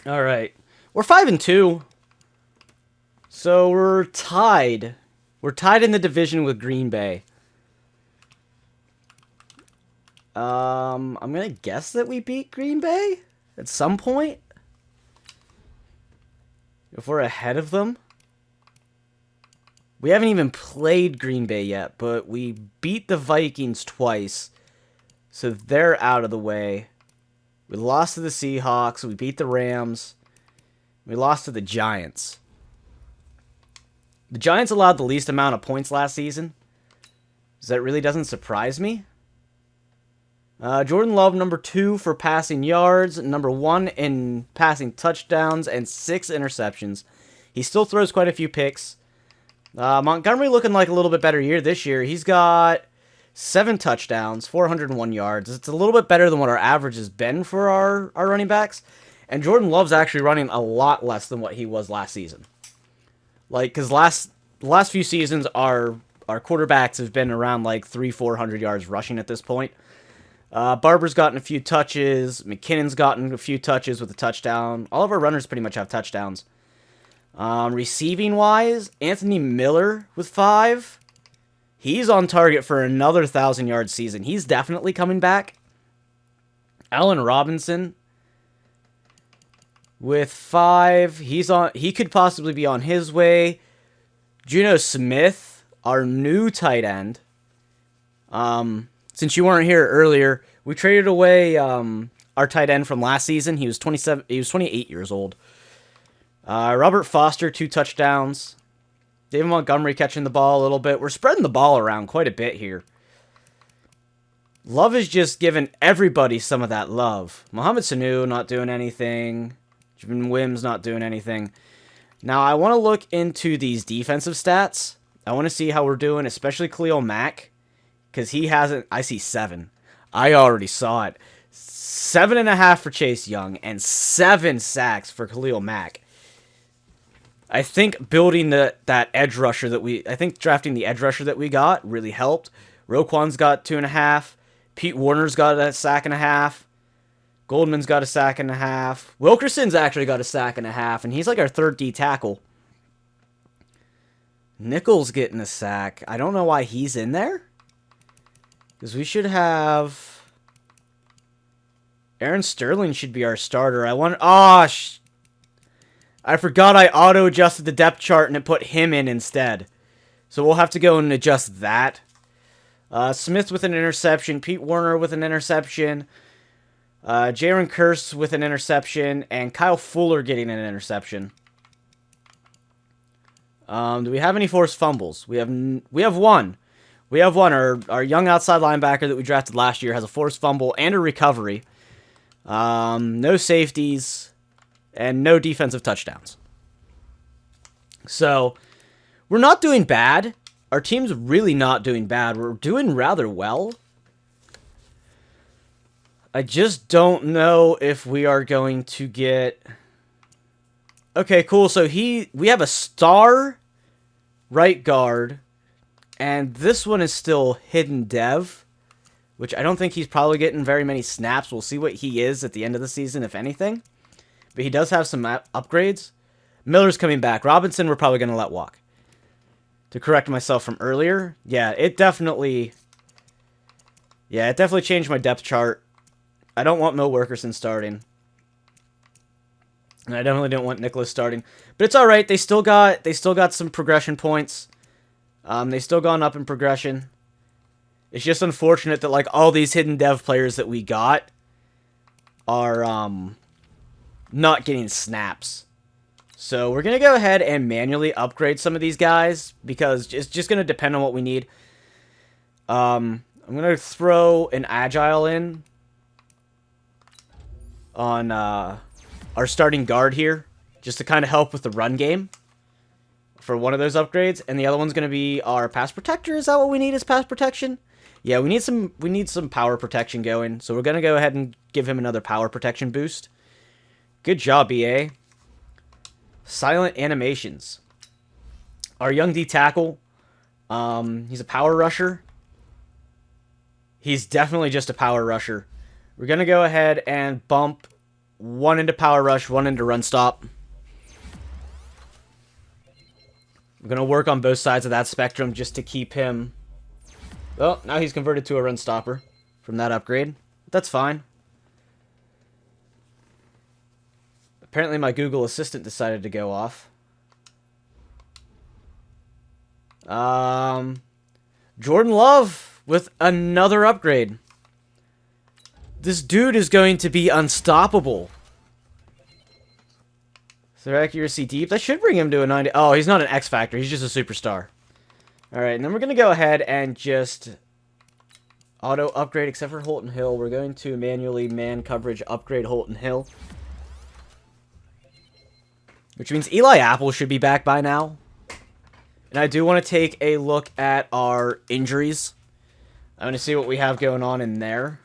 All right. We're 5-2. So we're tied. We're tied in the division with Green Bay. I'm going to guess that we beat Green Bay at some point. If we're ahead of them. We haven't even played Green Bay yet, but we beat the Vikings twice. So they're out of the way. We lost to the Seahawks. We beat the Rams. We lost to the Giants. The Giants allowed the least amount of points last season. So that really doesn't surprise me. Jordan Love, number 2 for passing yards, number 1 in passing touchdowns, and 6 interceptions. He still throws quite a few picks. Montgomery looking like a little bit better year this year. He's got 7 touchdowns, 401 yards. It's a little bit better than what our average has been for our running backs. And Jordan Love's actually running a lot less than what he was last season. Like, because the last few seasons, our quarterbacks have been around like 300-400 yards rushing at this point. Barber's gotten a few touches. McKinnon's gotten a few touches with a touchdown. All of our runners pretty much have touchdowns. Receiving-wise, Anthony Miller with 5. He's on target for another 1,000-yard season. He's definitely coming back. Allen Robinson with 5. He could possibly be on his way. Geno Smith, our new tight end. Since you weren't here earlier, we traded away our tight end from last season. He was 28 years old. Robert Foster, 2 touchdowns. David Montgomery catching the ball a little bit. We're spreading the ball around quite a bit here. Love is just giving everybody some of that love. Mohamed Sanu not doing anything. Javon Wims not doing anything. Now, I want to look into these defensive stats. I want to see how we're doing, especially Khalil Mack. Because he hasn't... I see 7. I already saw it. 7.5 for Chase Young and 7 sacks for Khalil Mack. I think building that edge rusher that I think drafting the edge rusher that we got really helped. Roquan's got 2.5. Pete Warner's got a sack and a half. Goldman's got a sack and a half. Wilkerson's actually got a sack and a half, and he's like our 3rd D tackle. Nichols getting a sack. I don't know why he's in there. Because we should have... Aaron Sterling should be our starter. I forgot I auto-adjusted the depth chart and it put him in instead. So we'll have to go and adjust that. Smith with an interception. Pete Warner with an interception. Jaron Kearse with an interception. And Kyle Fuller getting an interception. Do we have any forced fumbles? We have one. We have one. Our young outside linebacker that we drafted last year has a forced fumble and a recovery. No safeties. And no defensive touchdowns. So, we're not doing bad. Our team's really not doing bad. We're doing rather well. I just don't know if we are going to get... Okay, cool. So we have a star right guard. And this one is still hidden dev, which I don't think he's probably getting very many snaps. We'll see what he is at the end of the season, if anything. But he does have some upgrades. Miller's coming back. Robinson we're probably going to let walk. To correct myself from earlier. Yeah, it definitely changed my depth chart. I don't want Mo Wilkerson starting. And I definitely don't want Nicholas starting. But it's alright. They still got some progression points. They still gone up in progression. It's just unfortunate that like all these hidden dev players that we got are not getting snaps. So we're going to go ahead and manually upgrade some of these guys because it's just going to depend on what we need. I'm going to throw an Agile in on our starting guard here just to kind of help with the run game for one of those upgrades. And the other one's going to be our pass protector. Is that what we need is pass protection? Yeah, we need some power protection going. So we're going to go ahead and give him another power protection boost. Good job, EA. Silent animations. Our young D tackle, he's a power rusher. He's definitely just a power rusher. We're going to go ahead and bump 1 into power rush, 1 into run stop. I'm going to work on both sides of that spectrum just to keep him... Oh, now he's converted to a run stopper from that upgrade. That's fine. Apparently my Google Assistant decided to go off. Jordan Love with another upgrade. This dude is going to be unstoppable. Their accuracy deep. That should bring him to a 90. Oh, he's not an X Factor. He's just a superstar. Alright, and then we're going to go ahead and just auto upgrade, except for Holton Hill. We're going to manually man coverage upgrade Holton Hill. Which means Eli Apple should be back by now. And I do want to take a look at our injuries. I want to see what we have going on in there.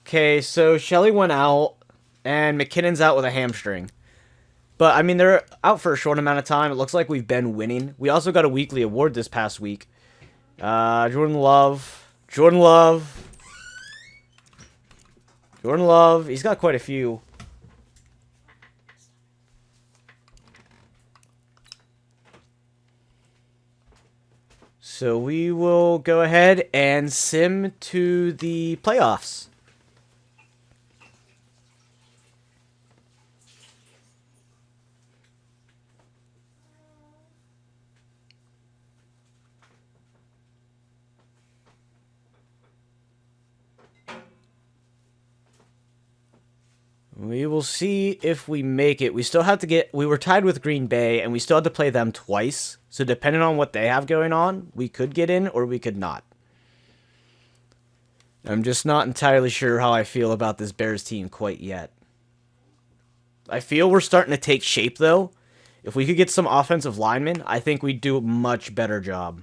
Okay, so Shelley went out, and McKinnon's out with a hamstring. But, I mean, they're out for a short amount of time. It looks like we've been winning. We also got a weekly award this past week. Jordan Love. Jordan Love. Jordan Love. He's got quite a few. So we will go ahead and sim to the playoffs. We will see if we make it. We still have to get... We were tied with Green Bay, and we still had to play them twice. So depending on what they have going on, we could get in or we could not. I'm just not entirely sure how I feel about this Bears team quite yet. I feel we're starting to take shape, though. If we could get some offensive linemen, I think we'd do a much better job.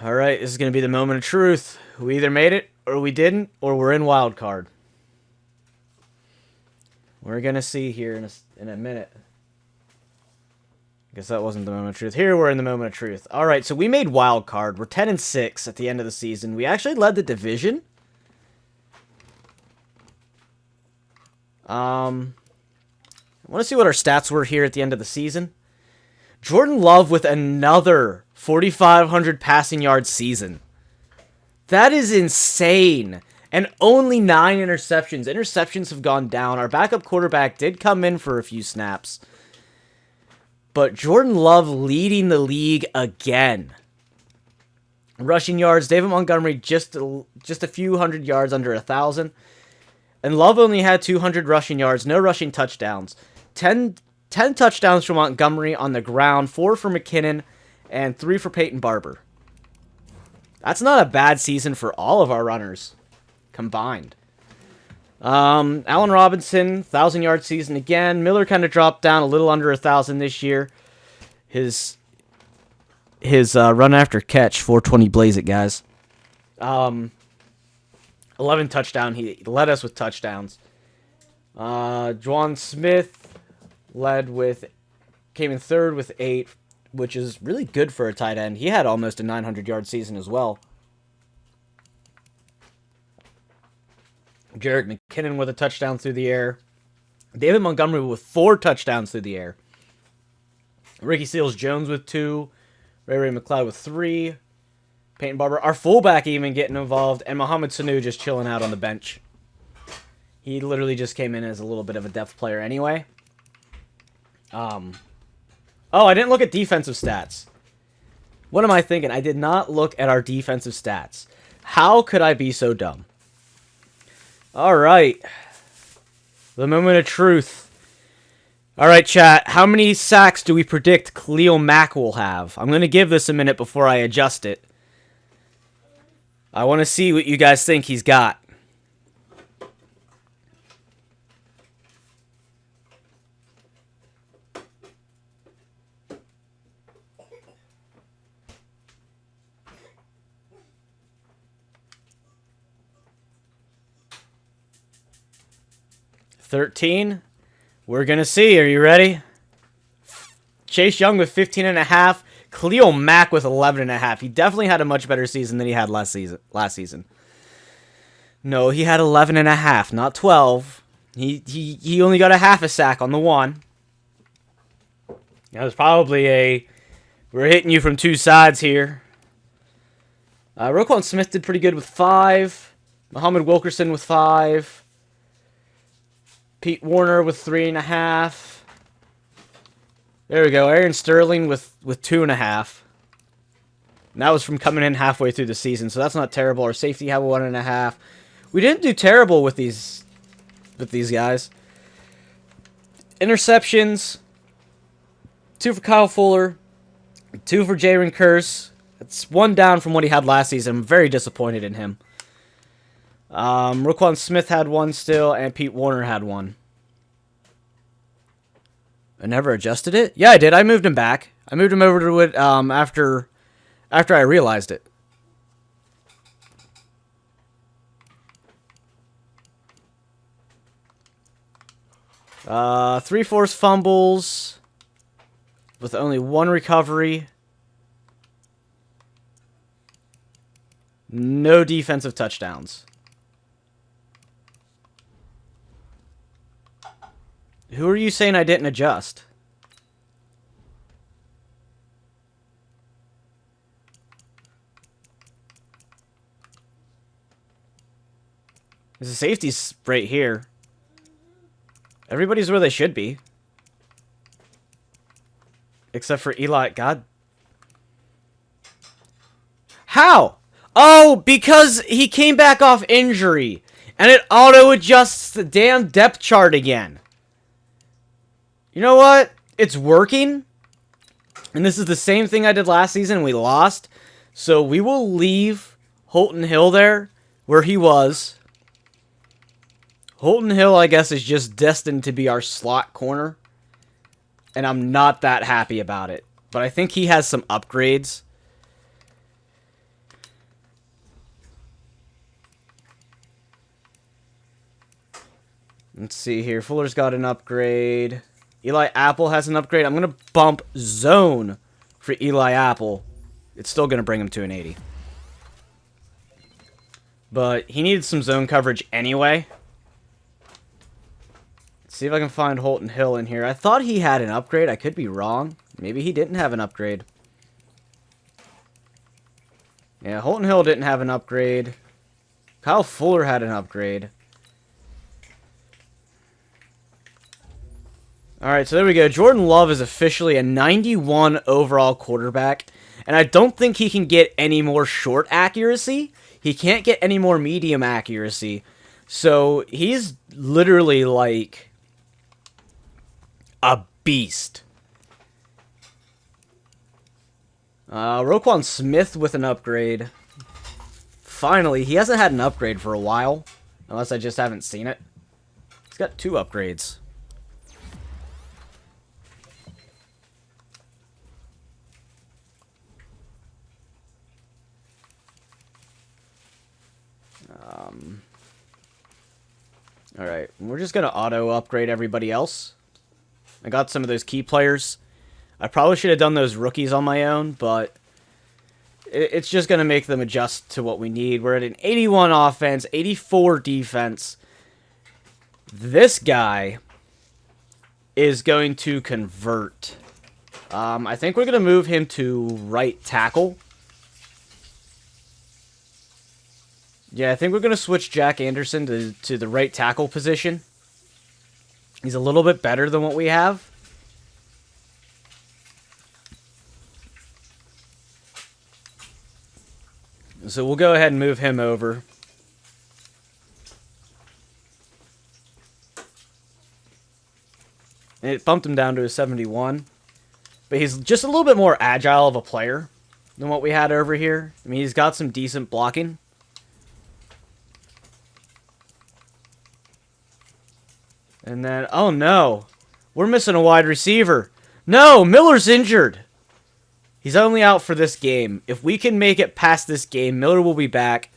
Alright, this is going to be the moment of truth. We either made it, or we didn't, or we're in wild card. We're going to see here in a minute. I guess that wasn't the moment of truth. Here we're in the moment of truth. Alright, so we made wild card. We're 10-6 at the end of the season. We actually led the division. I want to see what our stats were here at the end of the season. Jordan Love with another 4,500 passing yard season. That is insane. And only 9 interceptions. Interceptions have gone down. Our backup quarterback did come in for a few snaps. But Jordan Love leading the league again. Rushing yards, David Montgomery just a few hundred yards under 1,000. And Love only had 200 rushing yards, no rushing touchdowns. 10 touchdowns for Montgomery on the ground, 4 for McKinnon, and 3 for Peyton Barber. That's not a bad season for all of our runners combined. Allen Robinson, 1,000-yard season again. Miller kind of dropped down a little under 1,000 this year. His run after catch, 420 blaze it, guys. 11 touchdown. He led us with touchdowns. Juwan Smith came in third with 8, which is really good for a tight end. He had almost a 900-yard season as well. Jerick McKinnon with a touchdown through the air. David Montgomery with 4 touchdowns through the air. Ricky Seals-Jones with 2. Ray McLeod with 3. Peyton Barber, our fullback, even getting involved. And Mohamed Sanu just chilling out on the bench. He literally just came in as a little bit of a depth player anyway. Oh, I didn't look at defensive stats. What am I thinking? I did not look at our defensive stats. How could I be so dumb? All right. The moment of truth. All right, chat. How many sacks do we predict Khalil Mack will have? I'm going to give this a minute before I adjust it. I want to see what you guys think he's got. 13. We're going to see. Are you ready? Chase Young with 15.5. Khalil Mack with 11.5. He definitely had a much better season than he had last season. No, he had 11.5, not 12. He only got a half a sack on the one. That was probably we're hitting you from two sides here. Roquan Smith did pretty good with 5. Muhammad Wilkerson with 5. Pete Warner with 3.5. There we go. Aaron Sterling with 2.5. And that was from coming in halfway through the season, so that's not terrible. Our safety had 1.5. We didn't do terrible with these guys. Interceptions. 2 for Kyle Fuller. 2 for Jaron Kearse. It's 1 down from what he had last season. I'm very disappointed in him. Roquan Smith had 1 still, and Pete Warner had 1. I never adjusted it? Yeah, I did. I moved him back. I moved him over to it after I realized it. Three forced fumbles with only 1 recovery. No defensive touchdowns. Who are you saying I didn't adjust? The safety's right here. Everybody's where they should be. Except for Eli. God. How? Oh, because he came back off injury. And it auto-adjusts the damn depth chart again. You know what? It's working. And this is the same thing I did last season and we lost. So we will leave Holton Hill there where he was. Holton Hill, I guess, is just destined to be our slot corner. And I'm not that happy about it. But I think he has some upgrades. Let's see here. Fuller's got an upgrade. Eli Apple has an upgrade. I'm going to bump zone for Eli Apple. It's still going to bring him to an 80. But he needed some zone coverage anyway. Let's see if I can find Holton Hill in here. I thought he had an upgrade. I could be wrong. Maybe he didn't have an upgrade. Yeah, Holton Hill didn't have an upgrade. Kyle Fuller had an upgrade. Alright, so there we go. Jordan Love is officially a 91 overall quarterback. And I don't think he can get any more short accuracy. He can't get any more medium accuracy. So he's literally like a beast. Roquan Smith with an upgrade. Finally, he hasn't had an upgrade for a while. Unless I just haven't seen it. He's got 2 upgrades. Alright, we're just going to auto-upgrade everybody else. I got some of those key players. I probably should have done those rookies on my own, but it's just going to make them adjust to what we need. We're at an 81 offense, 84 defense. This guy is going to convert. I think we're going to move him to right tackle. Yeah, I think we're going to switch Jack Anderson to the right tackle position. He's a little bit better than what we have. So we'll go ahead and move him over. And it bumped him down to a 71. But he's just a little bit more agile of a player than what we had over here. I mean, he's got some decent blocking. And then, oh no, we're missing a wide receiver. No, Miller's injured. He's only out for this game. If we can make it past this game, Miller will be back.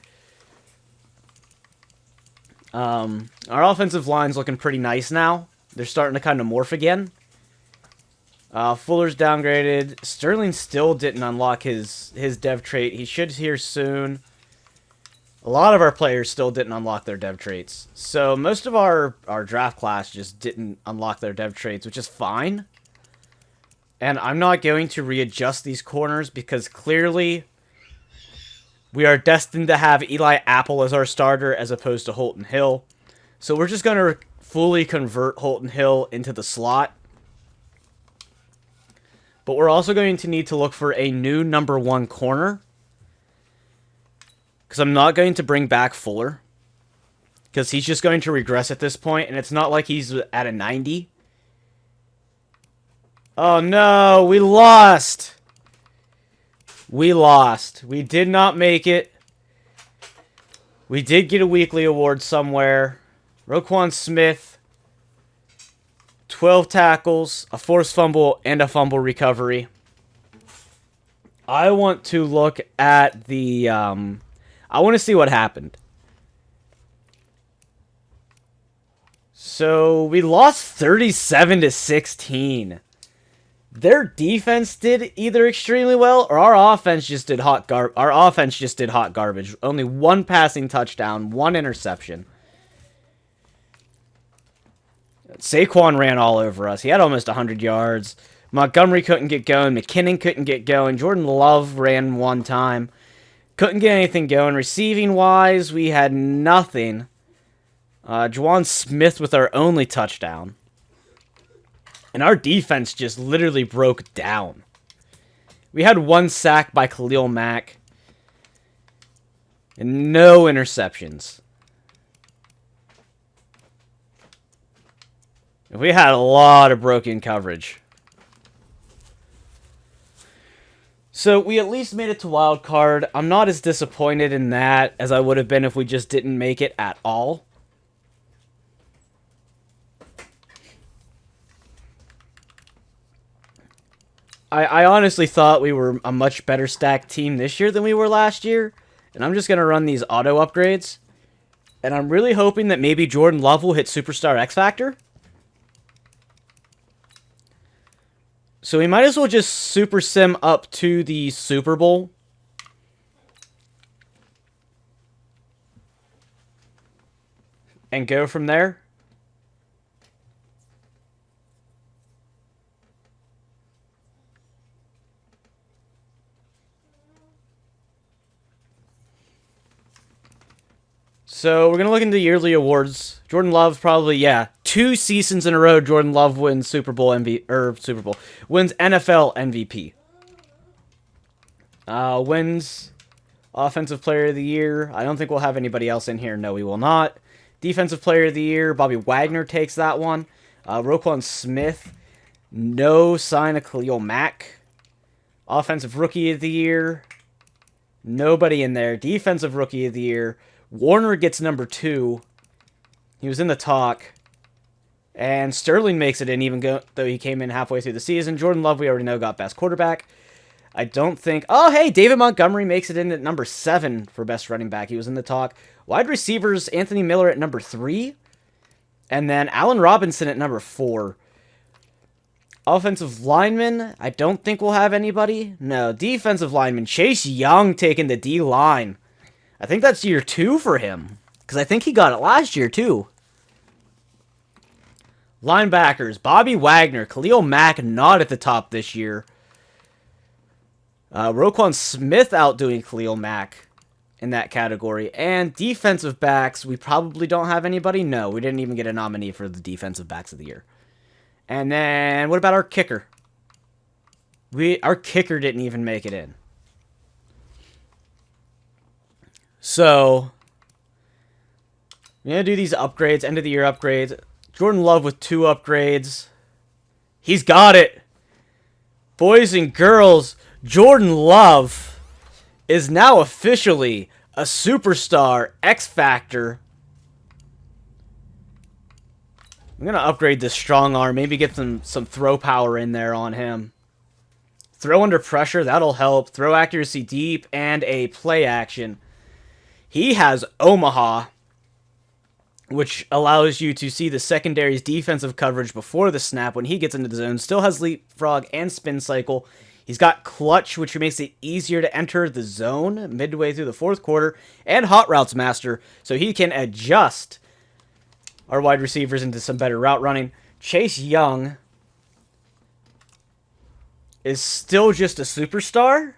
Our offensive line's looking pretty nice now. They're starting to kind of morph again. Fuller's downgraded. Sterling still didn't unlock his dev trait. He should here soon. A lot of our players still didn't unlock their dev traits. So most of our draft class just didn't unlock their dev traits, which is fine. And I'm not going to readjust these corners because clearly we are destined to have Eli Apple as our starter as opposed to Holton Hill. So we're just going to fully convert Holton Hill into the slot. But we're also going to need to look for a new number 1 corner. Because I'm not going to bring back Fuller. Because he's just going to regress at this point. And it's not like he's at a 90. Oh no, we lost. We lost. We did not make it. We did get a weekly award somewhere. Roquan Smith. 12 tackles, a forced fumble, and a fumble recovery. I want to look at the... I want to see what happened. So, we lost 37-16. Their defense did either extremely well, or our offense just did hot garbage. Only 1 passing touchdown, 1 interception. Saquon ran all over us. He had almost 100 yards. Montgomery couldn't get going. McKinnon couldn't get going. Jordan Love ran 1 time. Couldn't get anything going. Receiving-wise, we had nothing. Juwan Smith with our only touchdown. And our defense just literally broke down. We had 1 sack by Khalil Mack. And no interceptions. We had a lot of broken coverage. So we at least made it to wild card. I'm not as disappointed in that as I would have been if we just didn't make it at all. I honestly thought we were a much better stacked team this year than we were last year. And I'm just going to run these auto upgrades. And I'm really hoping that maybe Jordan Love will hit Superstar X Factor. So we might as well just super sim up to the Super Bowl. And go from there. So we're going to look into yearly awards. Jordan Love probably, yeah, 2 seasons in a row Jordan Love wins wins NFL MVP. Wins Offensive Player of the Year. I don't think we'll have anybody else in here. No, we will not. Defensive Player of the Year. Bobby Wagner takes that one. Roquan Smith. No sign of Khalil Mack. Offensive Rookie of the Year. Nobody in there. Defensive Rookie of the Year. Warner gets number 2. He was in the talk. And Sterling makes it in, even though he came in halfway through the season. Jordan Love, we already know, got best quarterback. I don't think... Oh, hey, David Montgomery makes it in at number 7 for best running back. He was in the talk. Wide receivers, Anthony Miller at number 3. And then Allen Robinson at number 4. Offensive lineman, I don't think we'll have anybody. No, defensive lineman, Chase Young taking the D-line. I think that's year 2 for him. Because I think he got it last year, too. Linebackers, Bobby Wagner, Khalil Mack not at the top this year. Roquan Smith outdoing Khalil Mack in that category. And defensive backs, we probably don't have anybody. No, we didn't even get a nominee for the defensive backs of the year. And then, what about our kicker? Our kicker didn't even make it in. So, we're going to do these upgrades, end of the year upgrades. Jordan Love with 2 upgrades. He's got it. Boys and girls, Jordan Love is now officially a superstar X Factor. I'm going to upgrade this strong arm, maybe get some throw power in there on him. Throw under pressure, that'll help. Throw accuracy deep, and a play action. He has Omaha. which allows you to see the secondary's defensive coverage before the snap when he gets into the zone. Still has leapfrog and spin cycle. He's got clutch, which makes it easier to enter the zone midway through the fourth quarter, and hot routes master, so he can adjust our wide receivers into some better route running. Chase Young is still just a superstar,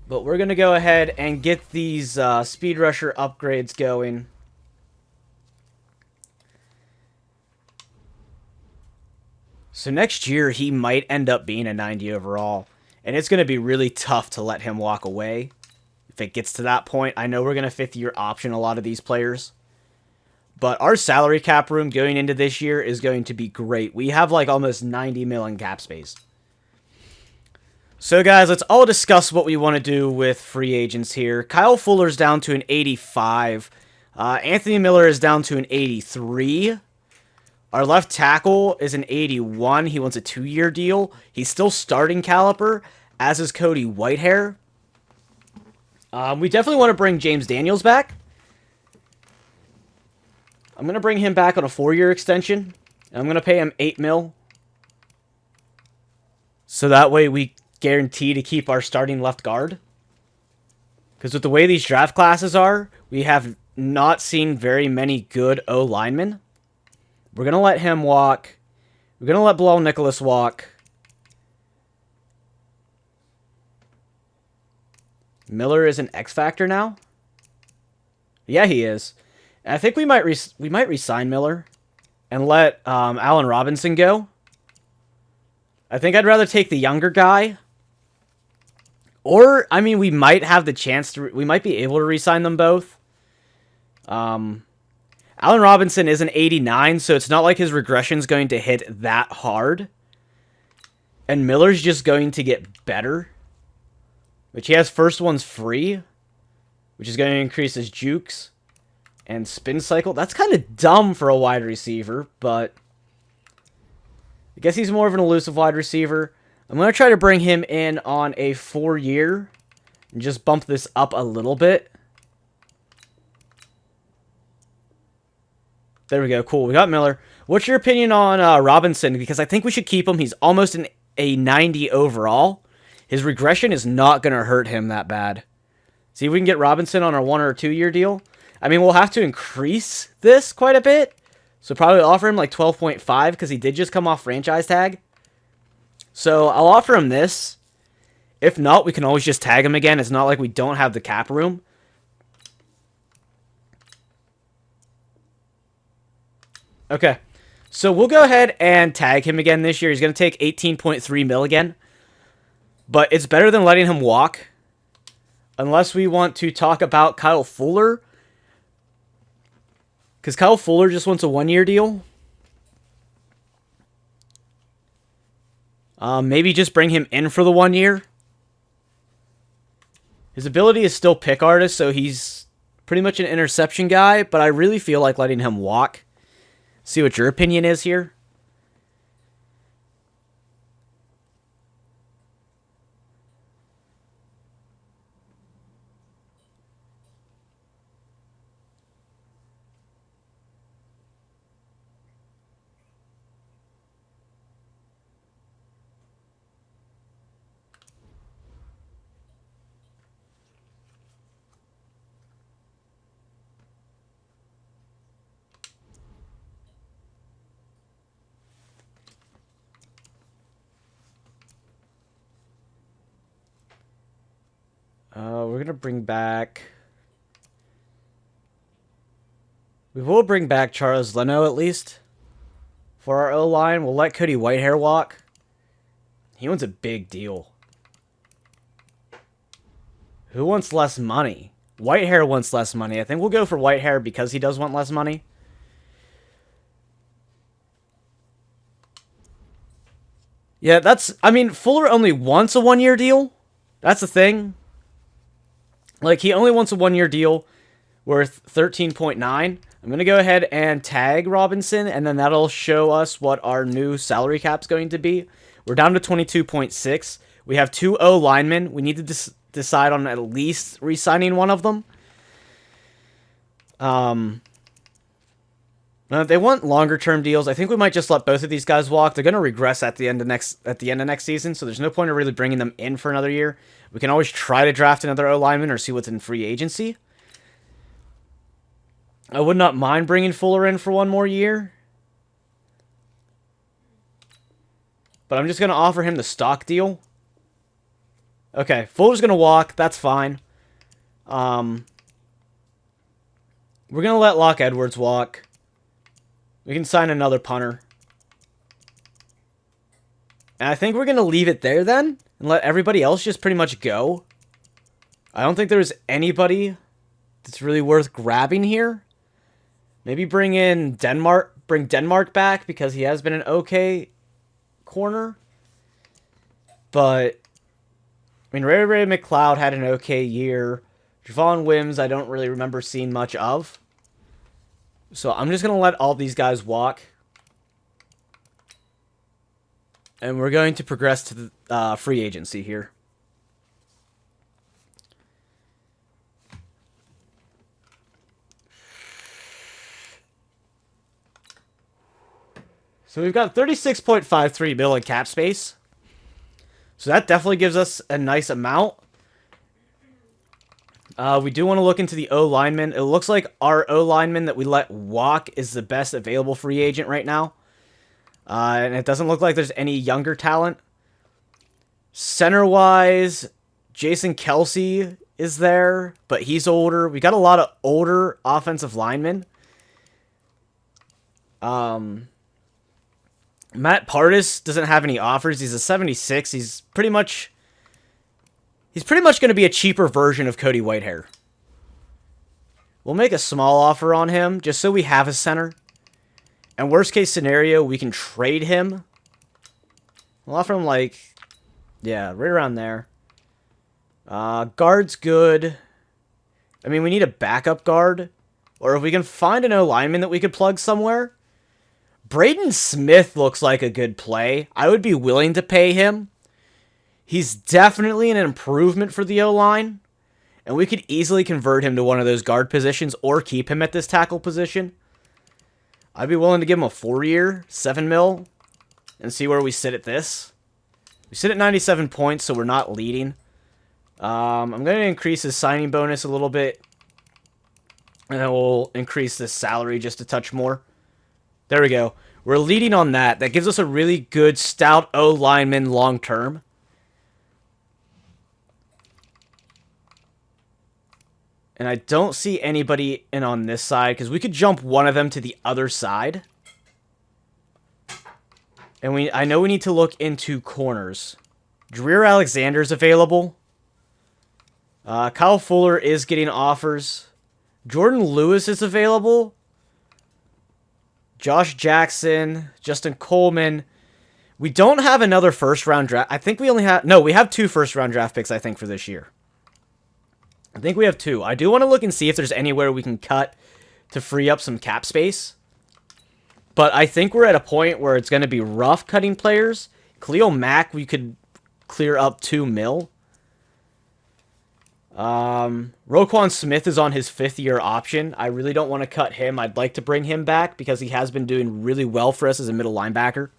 but we're going to go ahead and get these speed rusher upgrades going. So next year, he might end up being a 90 overall, and it's going to be really tough to let him walk away if it gets to that point. I know we're going to fifth-year option a lot of these players, but our salary cap room going into this year is going to be great. We have like almost 90 million cap space. So guys, let's all discuss what we want to do with free agents here. Kyle Fuller's down to an 85. Anthony Miller is down to an 83. Our left tackle is an 81. He wants a 2-year deal. He's still starting caliber, as is Cody Whitehair. We definitely want to bring James Daniels back. I'm going to bring him back on a 4-year extension. I'm going to pay him $8 million. So that way we guarantee to keep our starting left guard. Because with the way these draft classes are, we have not seen very many good O linemen. We're going to let him walk. We're going to let Bilal Nicholas walk. Miller is an X Factor now? Yeah, he is. And I think we might re-sign Miller and let Allen Robinson go. I think I'd rather take the younger guy. Or, I mean, we might have the chance to... We might be able to re-sign them both. Allen Robinson is an 89, so it's not like his regression's going to hit that hard. And Miller's just going to get better. Which he has first ones free. Which is going to increase his jukes and spin cycle. That's kind of dumb for a wide receiver, but I guess he's more of an elusive wide receiver. I'm going to try to bring him in on a 4-year and just bump this up a little bit. There we go. Cool. We got Miller. What's your opinion on Robinson? Because I think we should keep him. He's almost a 90 overall. His regression is not going to hurt him that bad. See if we can get Robinson on a 1 or 2-year deal. I mean, we'll have to increase this quite a bit. So probably offer him like 12.5 because he did just come off franchise tag. So I'll offer him this. If not, we can always just tag him again. It's not like we don't have the cap room. Okay, so we'll go ahead and tag him again this year. He's going to take 18.3 mil again. But it's better than letting him walk. Unless we want to talk about Kyle Fuller. Because Kyle Fuller just wants a 1-year deal. Maybe just bring him in for the 1 year. His ability is still pick artist, so he's pretty much an interception guy. But I really feel like letting him walk. See what your opinion is here. We're going to bring back... We will bring back Charles Leno, at least. For our O-line. We'll let Cody Whitehair walk. He wants a big deal. Who wants less money? Whitehair wants less money. I think we'll go for Whitehair because he does want less money. Yeah, that's... I mean, Fuller only wants a 1-year deal. That's the thing. Like, he only wants a 1-year deal worth 13.9. I'm going to go ahead and tag Robinson, and then that'll show us what our new salary cap's going to be. We're down to 22.6. We have 2 O linemen. We need to decide on at least re-signing one of them. They want longer term deals. I think we might just let both of these guys walk. They're going to regress at the end of next season, so there's no point of really bringing them in for another year. We can always try to draft another O lineman or see what's in free agency. I would not mind bringing Fuller in for one more year, but I'm just going to offer him the stock deal. Okay, Fuller's going to walk. That's fine. We're going to let Locke Edwards walk. We can sign another punter. And I think we're going to leave it there then and let everybody else just pretty much go. I don't think there's anybody that's really worth grabbing here. Maybe bring Denmark back because he has been an okay corner. But, I mean, Ray McLeod had an okay year. Javon Wims, I don't really remember seeing much of. So I'm just going to let all these guys walk. And we're going to progress to the free agency here. So we've got 36.53 mil in cap space. So that definitely gives us a nice amount. We do want to look into the O lineman. It looks like our O lineman that we let walk is the best available free agent right now. And it doesn't look like there's any younger talent. Center-wise, Jason Kelsey is there, but he's older. We got a lot of older offensive linemen. Matt Partis doesn't have any offers. He's a 76. He's pretty much going to be a cheaper version of Cody Whitehair. We'll make a small offer on him just so we have a center. And worst case scenario, we can trade him. We'll offer him like, yeah, right around there. Guard's good. I mean, we need a backup guard. Or if we can find an O-lineman that we could plug somewhere. Braden Smith looks like a good play. I would be willing to pay him. He's definitely an improvement for the O-line. And we could easily convert him to one of those guard positions or keep him at this tackle position. I'd be willing to give him a 4-year, 7 mil, and see where we sit at this. We sit at 97 points, so we're not leading. I'm going to increase his signing bonus a little bit. And then we'll increase this salary just a touch more. There we go. We're leading on that. That gives us a really good, stout O-lineman long-term. And I don't see anybody in on this side, because we could jump one of them to the other side. And I know we need to look into corners. Dreer Alexander's available. Kyle Fuller is getting offers. Jordan Lewis is available. Josh Jackson, Justin Coleman. We don't have another first-round draft. I think we only have... No, we have 2 first-round draft picks, I think, for this year. I think we have 2. I do want to look and see if there's anywhere we can cut to free up some cap space. But I think we're at a point where it's going to be rough cutting players. Khalil Mack, we could clear up 2 mil. Roquan Smith is on his 5th-year option. I really don't want to cut him. I'd like to bring him back because he has been doing really well for us as a middle linebacker.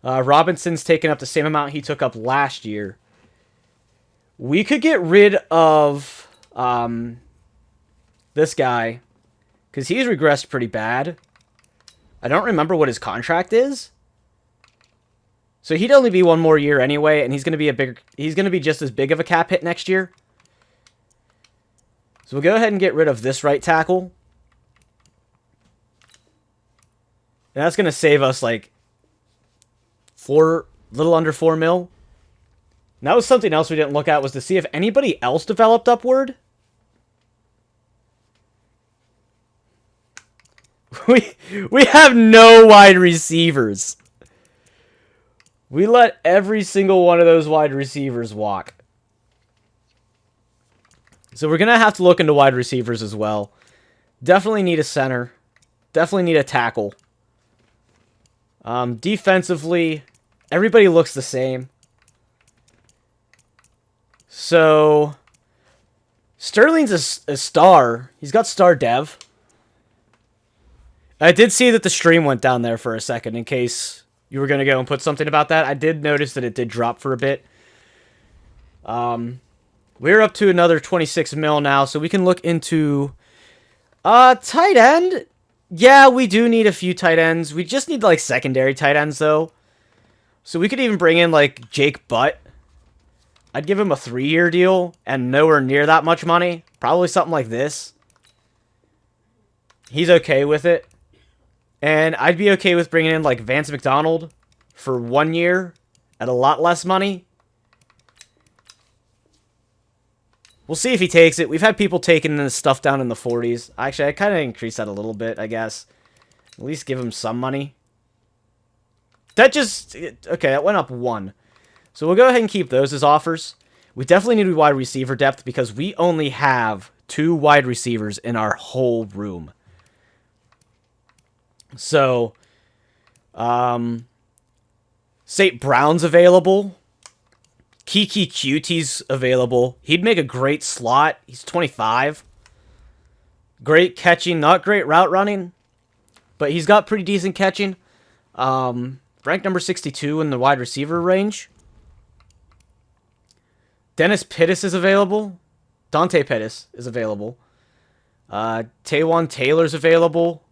Robinson's taken up the same amount he took up last year. We could get rid of this guy because he's regressed pretty bad. I don't remember what his contract is. So he'd only be 1 more year anyway, and he's going to be just as big of a cap hit next year. So we'll go ahead and get rid of this right tackle. And that's going to save us like little under 4 mil. And that was something else we didn't look at, was to see if anybody else developed upward. We have no wide receivers. We let every single one of those wide receivers walk. So we're going to have to look into wide receivers as well. Definitely need a center. Definitely need a tackle. Defensively, everybody looks the same. So Sterling's a star. He's got star dev. I did see that the stream went down there for a second in case you were going to go and put something about that. I did notice that it did drop for a bit. We're up to another 26 mil now, so we can look into tight end. Yeah, we do need a few tight ends. We just need like secondary tight ends though. So we could even bring in like Jake Butt. I'd give him a 3-year deal and nowhere near that much money. Probably something like this. He's okay with it. And I'd be okay with bringing in like Vance McDonald for 1 year at a lot less money. We'll see if he takes it. We've had people taking this stuff down in the 40s. Actually, I kind of increased that a little bit, I guess. At least give him some money. That just... Okay, that went up 1. So we'll go ahead and keep those as offers. We definitely need wide receiver depth because we only have 2 wide receivers in our whole room. So, St. Brown's available. Kiki Cutie's available. He'd make a great slot. He's 25. Great catching, not great route running, but he's got pretty decent catching. Ranked number 62 in the wide receiver range. Dennis Pittis is available. Dante Pettis is available. Taywan Taylor's available.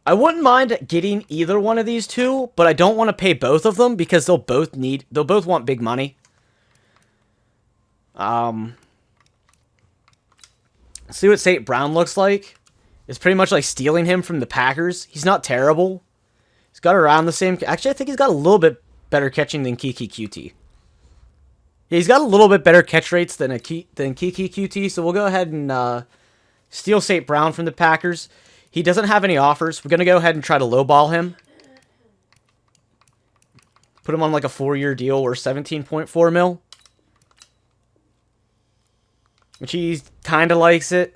I wouldn't mind getting either one of these two, but I don't want to pay both of them because they'll both want big money. See what St. Brown looks like. It's pretty much like stealing him from the Packers. He's not terrible. He's got around the same... Actually, I think he's got a little bit better catching than Kiki Cutie. Yeah, he's got a little bit better catch rates than Kiki Cutie, so we'll go ahead and steal St. Brown from the Packers. He doesn't have any offers. We're going to go ahead and try to lowball him. Put him on like a 4-year deal or 17.4 mil. Which he kind of likes it.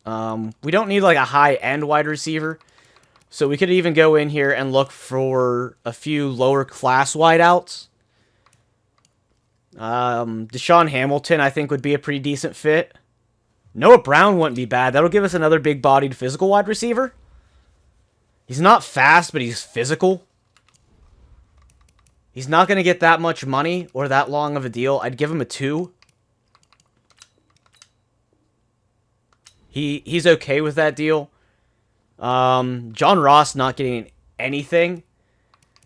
We don't need like a high-end wide receiver. So we could even go in here and look for a few lower class wideouts. Deshaun Hamilton, I think, would be a pretty decent fit. Noah Brown wouldn't be bad. That'll give us another big-bodied physical wide receiver. He's not fast, but he's physical. He's not going to get that much money or that long of a deal. I'd give him a 2. He's okay with that deal. John Ross not getting anything.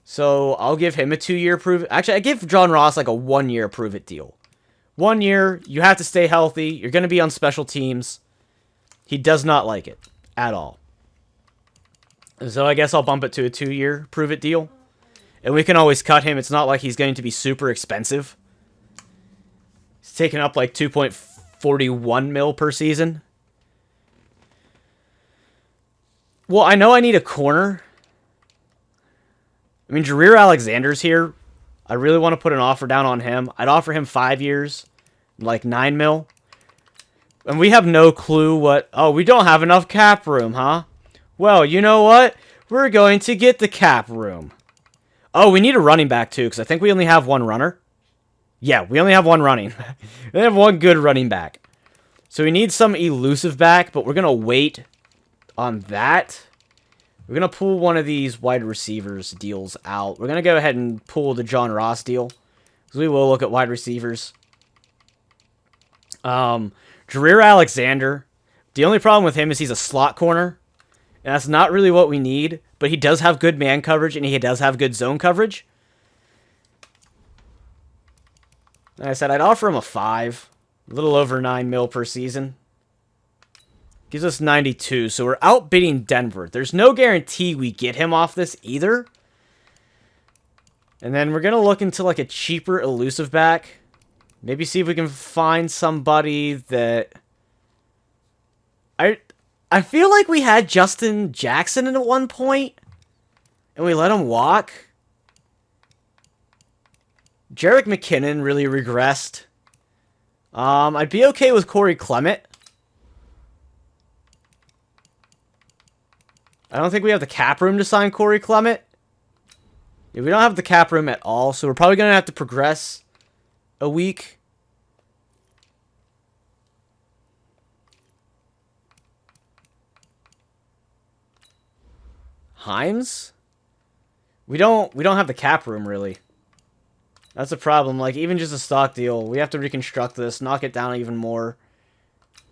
So I'll give him a 2-year prove. Actually, I give John Ross like a 1-year prove it deal. 1 year, you have to stay healthy. You're going to be on special teams. He does not like it at all. So I guess I'll bump it to a 2-year prove it deal. And we can always cut him. It's not like he's going to be super expensive. He's taking up like 2.41 mil per season. Well, I know I need a corner. I mean, Jareer Alexander's here. I really want to put an offer down on him. I'd offer him 5 years, like 9 mil. And we have no clue what... Oh, we don't have enough cap room, huh? Well, you know what? We're going to get the cap room. Oh, we need a running back, too, because I think we only have 1 runner. Yeah, we only have 1 running. We have 1 good running back. So we need some elusive back, but we're going to wait on that. We're going to pull one of these wide receivers deals out. We're going to go ahead and pull the John Ross deal. Because we will look at wide receivers. Jareer Alexander. The only problem with him is he's a slot corner. And that's not really what we need. But he does have good man coverage and he does have good zone coverage. Like I said, I'd offer him a 5. A little over 9 mil per season. Gives us 92, so we're outbidding Denver. There's no guarantee we get him off this either. And then we're going to look into like a cheaper elusive back. Maybe see if we can find somebody that... I feel like we had Justin Jackson at one point, and we let him walk. Jerick McKinnon really regressed. I'd be okay with Corey Clement. I don't think we have the cap room to sign Corey Clement. Yeah, we don't have the cap room at all, so we're probably going to have to progress a week. Himes? We don't have the cap room, really. That's a problem. Like, even just a stock deal, we have to reconstruct this, knock it down even more.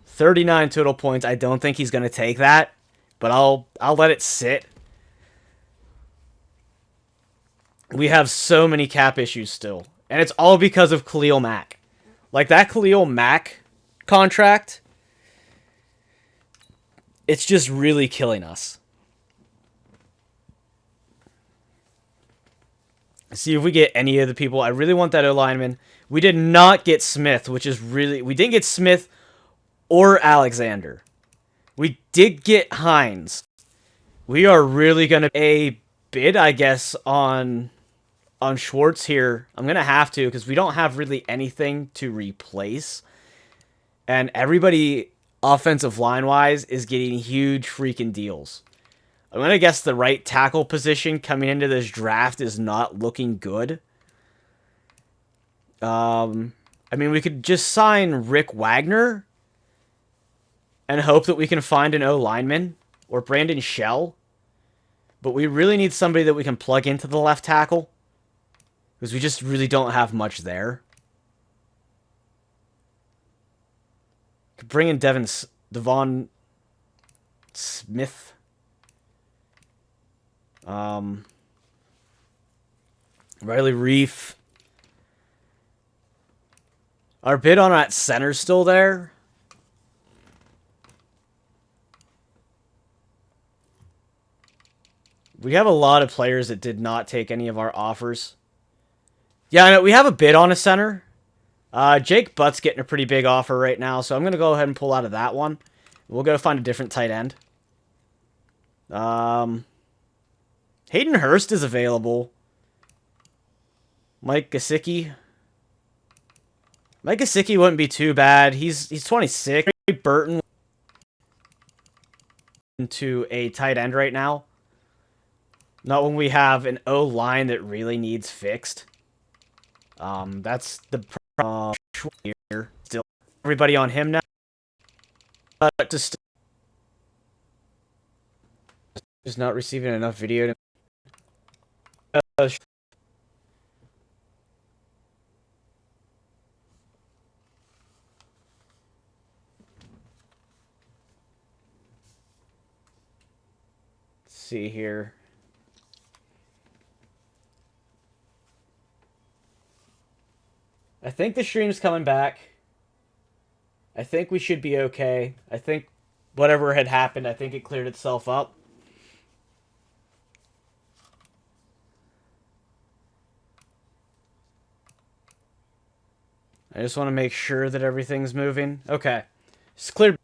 39 total points. I don't think he's going to take that, but I'll let it sit. We have so many cap issues still, and it's all because of Khalil Mack. Like, that Khalil Mack contract, it's just really killing us. See if we get any of the people. I really want that O-lineman. We did not get Smith, which is really... We didn't get Smith or Alexander. We did get Hines. We are really going to... A bid, I guess, on Schwartz here. I'm going to have to, because we don't have really anything to replace. And everybody, offensive line-wise, is getting huge freaking deals. I'm going to guess the right tackle position coming into this draft is not looking good. I mean, we could just sign Rick Wagner and hope that we can find an O-lineman or Brandon Shell. But we really need somebody that we can plug into the left tackle, because we just really don't have much there. Could bring in Devon Smith. Riley Reef. Our bid on that center's still there. We have a lot of players that did not take any of our offers. Yeah, I know, we have a bid on a center. Jake Butt's getting a pretty big offer right now, so I'm going to go ahead and pull out of that one. We'll go find a different tight end. Hayden Hurst is available. Mike Gesicki. Mike Gesicki wouldn't be too bad. He's 26. Burton into a tight end right now. Not when we have an O-line that really needs fixed. That's the problem here. Still, everybody on him now. Just not receiving enough video. See here. I think the stream's coming back. I think we should be okay. I think whatever had happened, I think it cleared itself up. I just want to make sure that everything's moving. Okay. It's cleared